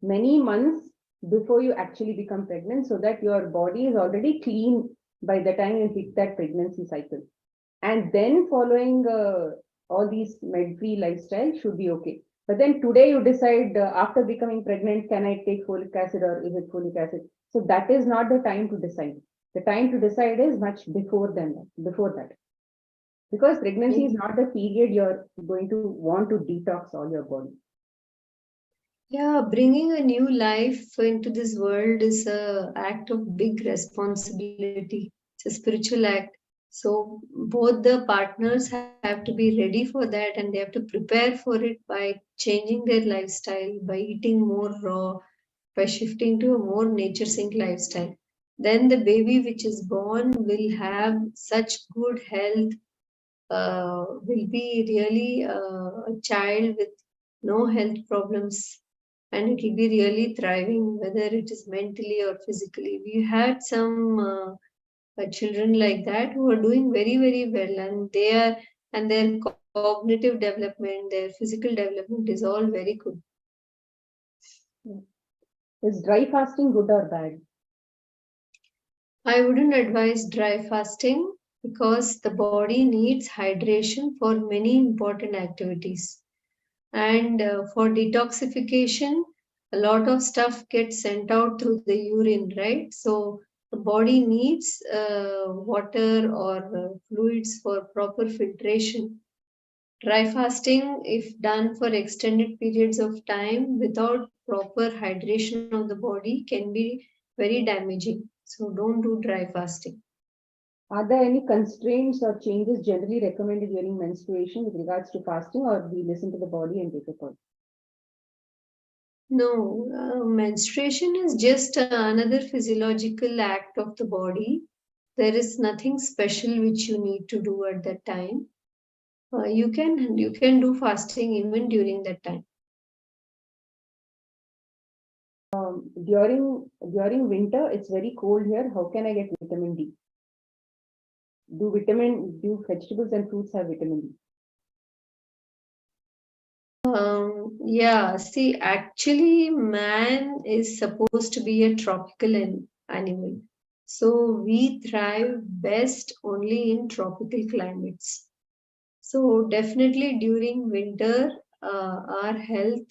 many months before you actually become pregnant, so that your body is already clean by the time you hit that pregnancy cycle. And then following all these med-free lifestyle should be okay. But then today you decide after becoming pregnant, can I take folic acid or is it folic acid? So that is not the time to decide. The time to decide is much before that. Because pregnancy is not the period you're going to want to detox all your body. Yeah, bringing a new life into this world is an act of big responsibility. It's a spiritual act. So both the partners have to be ready for that and they have to prepare for it by changing their lifestyle, by eating more raw, by shifting to a more nature sync lifestyle. then the baby which is born will have such good health, will be really a child with no health problems, and it will be really thriving, whether it is mentally or physically. We had some children like that who are doing very, very well, and their cognitive development, their physical development is all very good. Is dry fasting good or bad? I wouldn't advise dry fasting because the body needs hydration for many important activities. And for detoxification, a lot of stuff gets sent out through the urine, right? So the body needs water or fluids for proper filtration. Dry fasting, if done for extended periods of time without proper hydration of the body, can be very damaging. So don't do dry fasting. Are there any constraints or changes generally recommended during menstruation with regards to fasting, or we listen to the body and take a call? No, menstruation is just another physiological act of the body. There is nothing special which you need to do at that time. You can do fasting even during that time. During winter, it's very cold here. How can I get vitamin D? Do vegetables and fruits have vitamin D? Yeah, see, actually, man is supposed to be a tropical animal. So we thrive best only in tropical climates. So definitely during winter, our health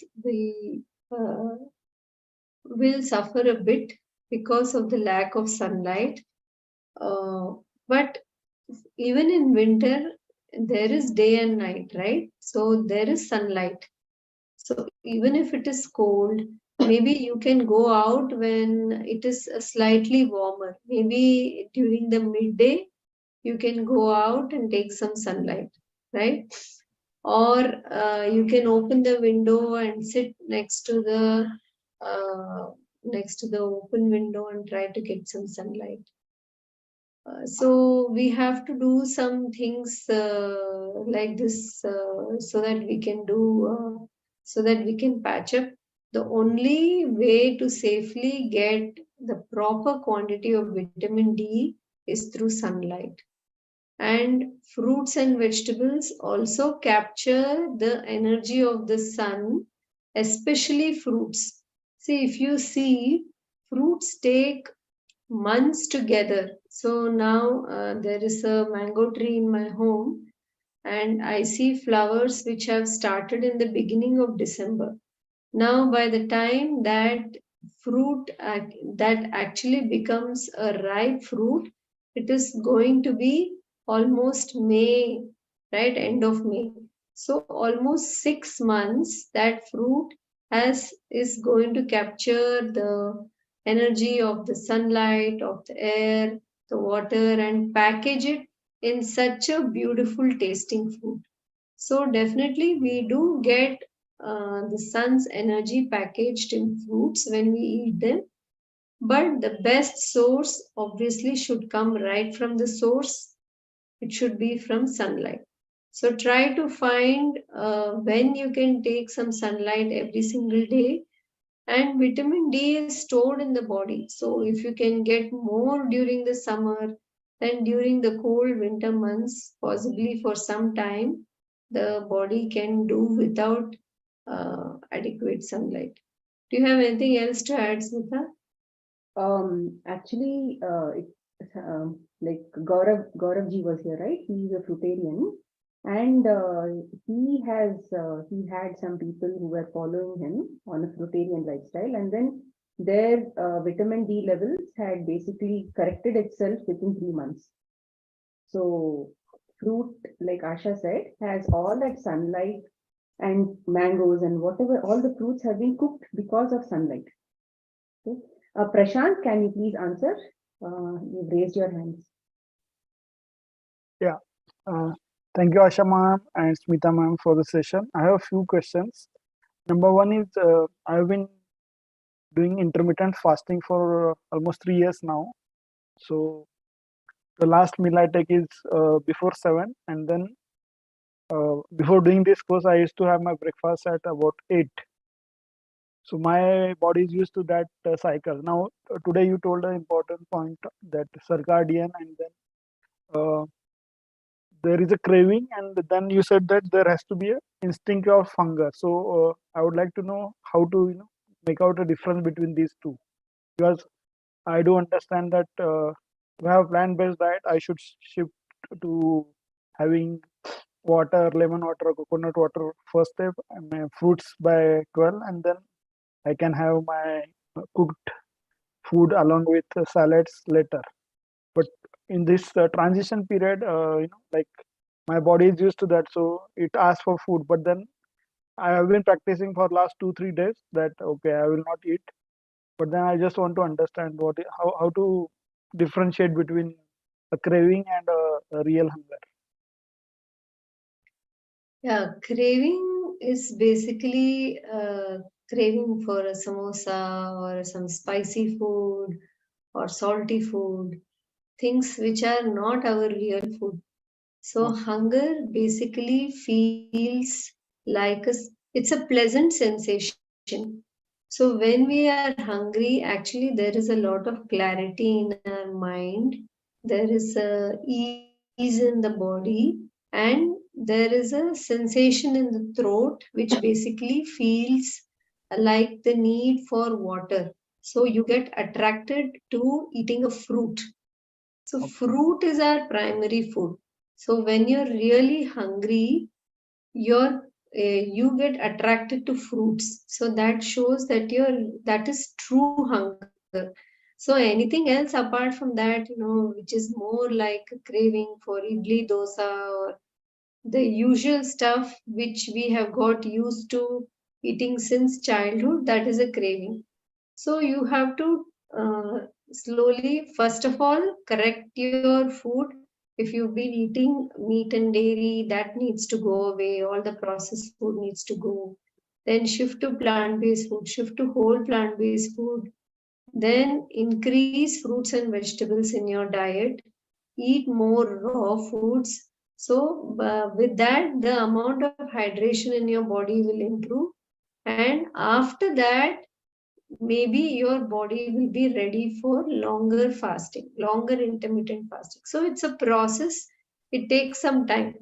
will suffer a bit because of the lack of sunlight. But even in winter, there is day and night, right? So there is sunlight. So even if it is cold, maybe you can go out when it is slightly warmer. Maybe during the midday, you can go out and take some sunlight, right? Or you can open the window and sit next to the open window and try to get some sunlight. So we have to do some things like this so that we can so that we can patch up. The only way to safely get the proper quantity of vitamin D is through sunlight. And fruits and vegetables also capture the energy of the sun, especially fruits. See, if you see, fruits take months together. So now there is a mango tree in my home, and I see flowers which have started in the beginning of December. Now, by the time that fruit that actually becomes a ripe fruit, it is going to be almost May, right? End of May. So almost 6 months that fruit is going to capture the energy of the sunlight, of the air, the water, and package it in such a beautiful tasting food. So definitely we do get the sun's energy packaged in fruits when we eat them. But the best source obviously should come right from the source. It should be from sunlight. So try to find when you can take some sunlight every single day. And vitamin D is stored in the body. So if you can get more during the summer than during the cold winter months, possibly for some time, the body can do without adequate sunlight. Do you have anything else to add, Smita? Actually, like Gaurav ji was here, right? He's a fruitarian, and he had some people who were following him on a fruitarian lifestyle, and then their vitamin D levels had basically corrected itself within 3 months. So fruit, like Asha said, has all that sunlight, and mangoes and whatever, all the fruits have been cooked because of sunlight. Okay. Prashant, can you please answer? You've raised your hands. Yeah. Thank you, Asha ma'am and Smita ma'am, for the session. I have a few questions. Number one is I've been doing intermittent fasting for almost 3 years now. So the last meal I take is before 7, and then before doing this course, I used to have my breakfast at about 8. So my body is used to that cycle. Now today you told an important point, that circadian, and then there is a craving, and then you said that there has to be a instinct of hunger. So I would like to know how to make out a difference between these two, because I do understand that to have plant-based diet, I should shift to having water, lemon water, coconut water first step, and my fruits by 12, and then I can have my cooked food along with salads later. But in this transition period, like my body is used to that, so it asks for food. But then I have been practicing for last 2-3 days that okay, I will not eat. But then I just want to understand how to differentiate between a craving and a real hunger. Yeah, craving is basically craving for a samosa or some spicy food or salty food, things which are not our real food. So hunger basically feels like it's a pleasant sensation. So when we are hungry, actually there is a lot of clarity in our mind. There is a ease in the body, and there is a sensation in the throat which basically feels like the need for water. So you get attracted to eating a fruit. So fruit is our primary food. So when you're really hungry, you get attracted to fruits. So that shows that that is true hunger. So anything else apart from that, which is more like a craving for idli dosa or the usual stuff which we have got used to eating since childhood, that is a craving. So you have to slowly, first of all, correct your food. If you've been eating meat and dairy, that needs to go away. All the processed food needs to go. Then shift to plant-based food, shift to whole plant-based food. Then increase fruits and vegetables in your diet. Eat more raw foods. So with that, the amount of hydration in your body will improve. And after that, maybe your body will be ready for longer fasting, longer intermittent fasting. So it's a process. It takes some time.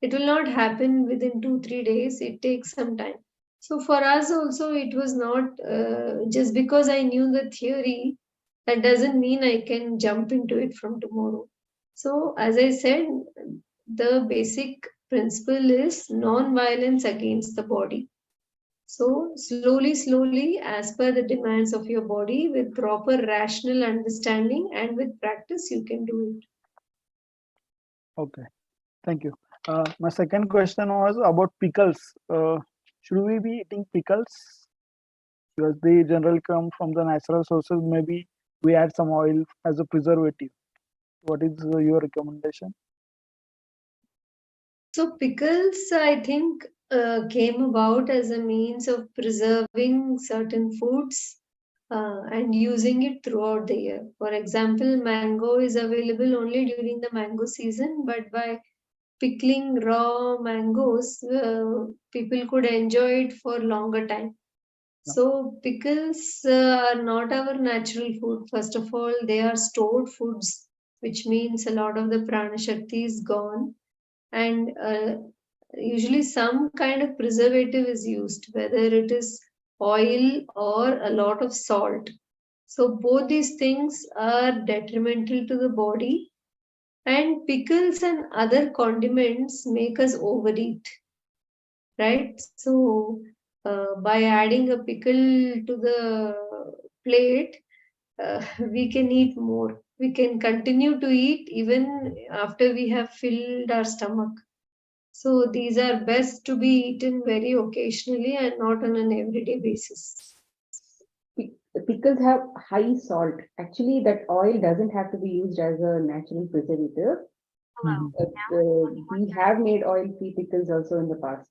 It will not happen within 2-3 days. It takes some time. So for us also, it was not just because I knew the theory, that doesn't mean I can jump into it from tomorrow. So as I said, the basic principle is non-violence against the body. So slowly, as per the demands of your body, with proper rational understanding and with practice, you can do it. Okay, thank you. My second question was about pickles. Should we be eating pickles? Because they generally come from the natural sources. Maybe we add some oil as a preservative. What is your recommendation? So pickles, I think, came about as a means of preserving certain foods and using it throughout the year. For example, mango is available only during the mango season, but by pickling raw mangoes, people could enjoy it for longer time. So pickles are not our natural food. First of all, they are stored foods, which means a lot of the prana shakti is gone, and usually some kind of preservative is used, whether it is oil or a lot of salt. So both these things are detrimental to the body, and pickles and other condiments make us overeat, right? So by adding a pickle to the plate, we can eat more. We can continue to eat even after we have filled our stomach. So these are best to be eaten very occasionally and not on an everyday basis. Pickles have high salt. Actually, that oil doesn't have to be used as a natural preservative. We have made oil-free pickles also in the past.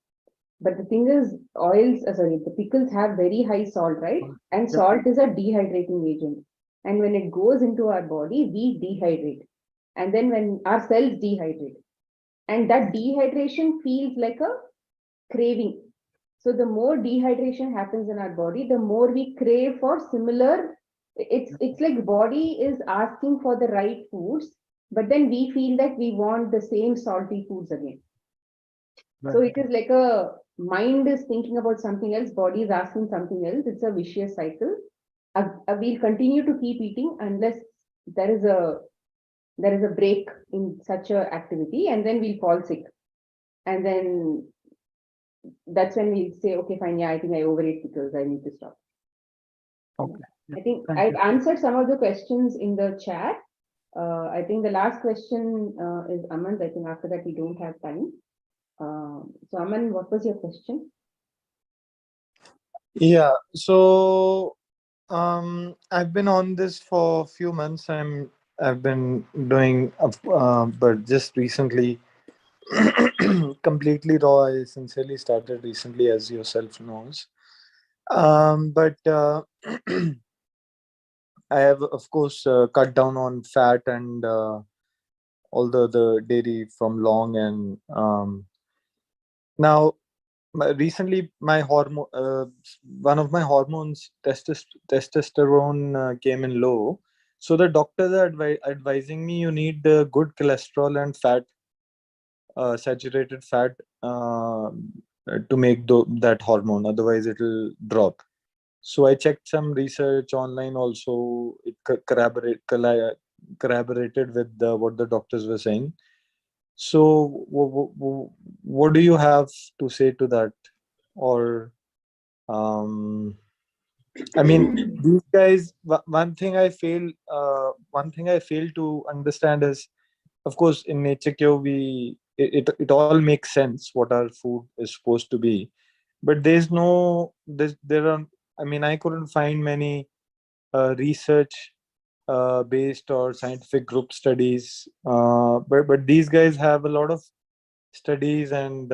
But the thing is, the pickles have very high salt, right? And salt is a dehydrating agent. And when it goes into our body, we dehydrate. And then when our cells dehydrate, and that dehydration feels like a craving. So the more dehydration happens in our body, the more we crave for similar. It's like body is asking for the right foods, but then we feel that we want the same salty foods again. So it is like a mind is thinking about something else, body is asking something else. It's a vicious cycle. We'll continue to keep eating unless there is a break in such a activity, and then we'll fall sick. And then that's when we say, okay, fine, yeah, I think I overate because I need to stop. Okay. I think Thank I've you. answered some of the questions in the chat. I think the last question is Aman. I think after that we don't have time. So Aman, what was your question? Yeah, so I've been on this for a few months. I've been doing, but just recently, completely raw. I sincerely started recently, as yourself knows. But I have, of course, cut down on fat and all the dairy from long, and now recently my hormone, one of my hormones, testosterone, came in low. So the doctors are advising me, you need good cholesterol and fat, saturated fat, to make that hormone, otherwise it will drop. So I checked some research online also. It corroborated with what the doctors were saying. So what do you have to say to that? Or I mean, these guys. One thing I fail to understand is, of course, in nature cure, it all makes sense what our food is supposed to be, but there are. I mean, I couldn't find many research based or scientific group studies, but these guys have a lot of studies and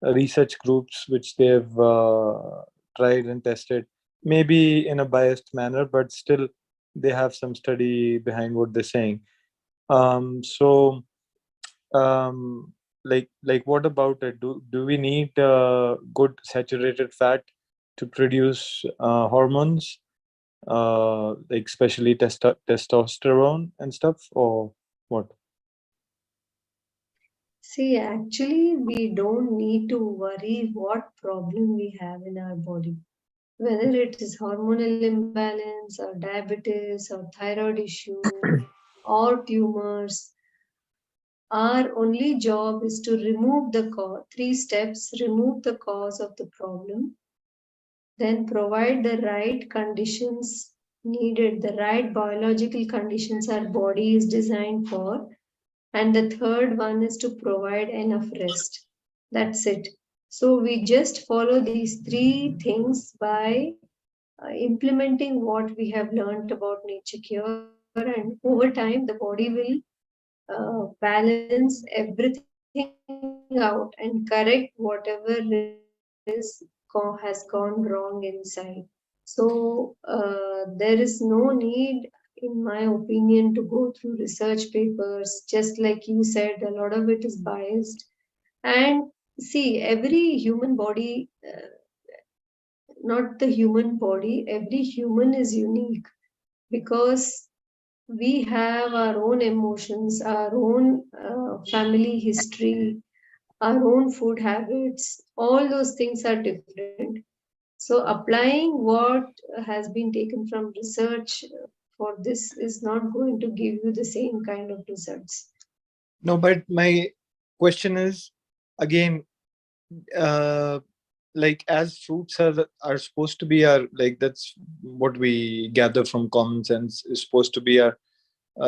research groups which they've tried and tested, maybe in a biased manner, but still they have some study behind what they're saying. So like what about it? Do we need good saturated fat to produce hormones, like especially testosterone and stuff, or what? See, actually, we don't need to worry what problem we have in our body. Whether it is hormonal imbalance or diabetes or thyroid issue or tumors, our only job is to remove the cause. 3 steps: remove the cause of the problem, then provide the right conditions needed, the right biological conditions our body is designed for, and the third one is to provide enough rest. That's it. So we just follow these 3 things by implementing what we have learned about nature cure, and over time the body will balance everything out and correct whatever has gone wrong inside. So there is no need, in my opinion, to go through research papers. Just like you said, a lot of it is biased. And see, every human body, not the human body, every human is unique, because we have our own emotions, our own family history, our own food habits. All those things are different. So applying what has been taken from research for this is not going to give you the same kind of results. No, but my question is again, like, as fruits are supposed to be our, like, that's what we gather from common sense, is supposed to be our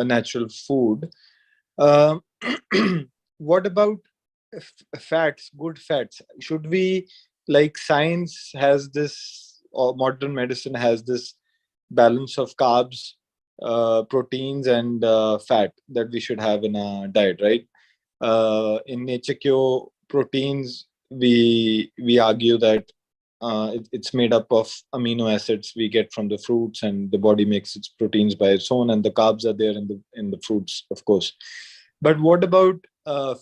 natural food. Um what about fats, good fats? Should we, like, science has this, or modern medicine has this balance of carbs, proteins, and fat that we should have in our diet, right? In nature cure proteins, we argue that it's made up of amino acids we get from the fruits, and the body makes its proteins by its own, and the carbs are there in the fruits, of course. But what about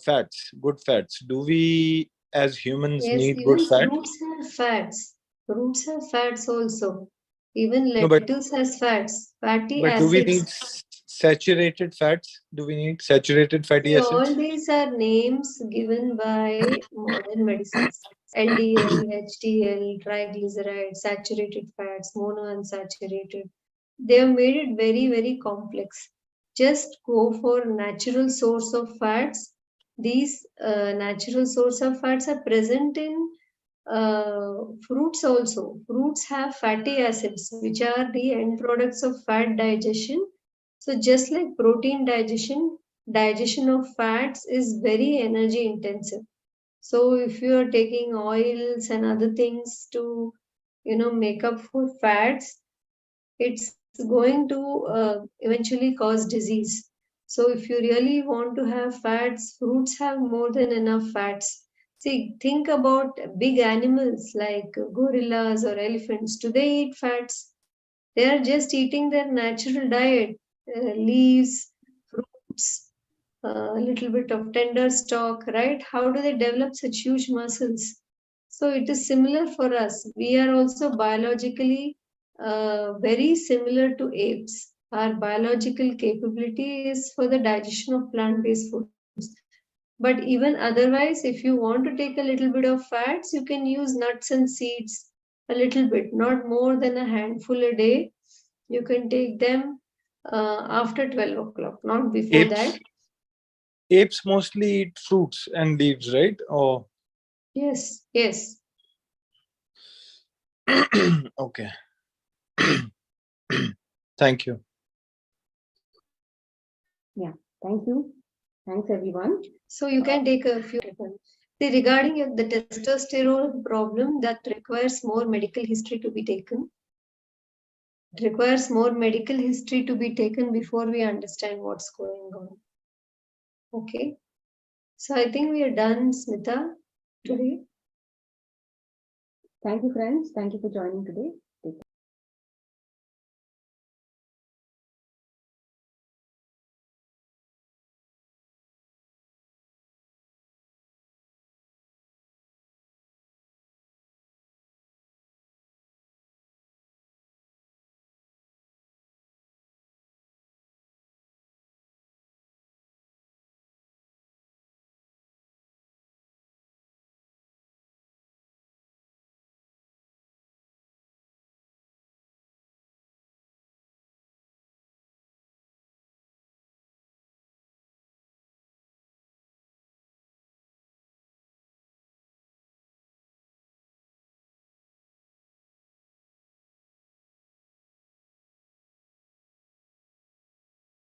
fats, good fats? Do we as humans Yes, need good even fat? fruits have fats. Fruits have fats also. Even No, but lettuce has fats, fatty do we need acids. saturated fats? Do we need saturated fatty See, all acids? these are names given by modern medicines. LDL, HDL, triglycerides, saturated fats, monounsaturated. They have made it very, very complex. Just go for natural source of fats. These natural source of fats are present in fruits also. Fruits have fatty acids, which are the end products of fat digestion. So just like protein digestion of fats is very energy intensive. So if you are taking oils and other things to, make up for fats, it's going to eventually cause disease. So if you really want to have fats, fruits have more than enough fats. See, think about big animals like gorillas or elephants. Do they eat fats? They are just eating their natural diet, leaves, fruits, a little bit of tender stock, right? How do they develop such huge muscles? So it is similar for us. We are also biologically very similar to apes. Our biological capability is for the digestion of plant-based foods. But even otherwise, if you want to take a little bit of fats, you can use nuts and seeds a little bit, not more than a handful a day. You can take them after 12 o'clock, not before that. Apes apes mostly eat fruits and leaves, right? Oh, Yes, yes. okay. Thank you. Yeah. Thank you. Thanks, everyone. So you can take a few. See, regarding the testosterone problem, that requires more medical history to be taken. It requires more medical history to be taken before we understand what's going on. Okay. So I think we are done, Smita, today. Thank you, friends. Thank you for joining today.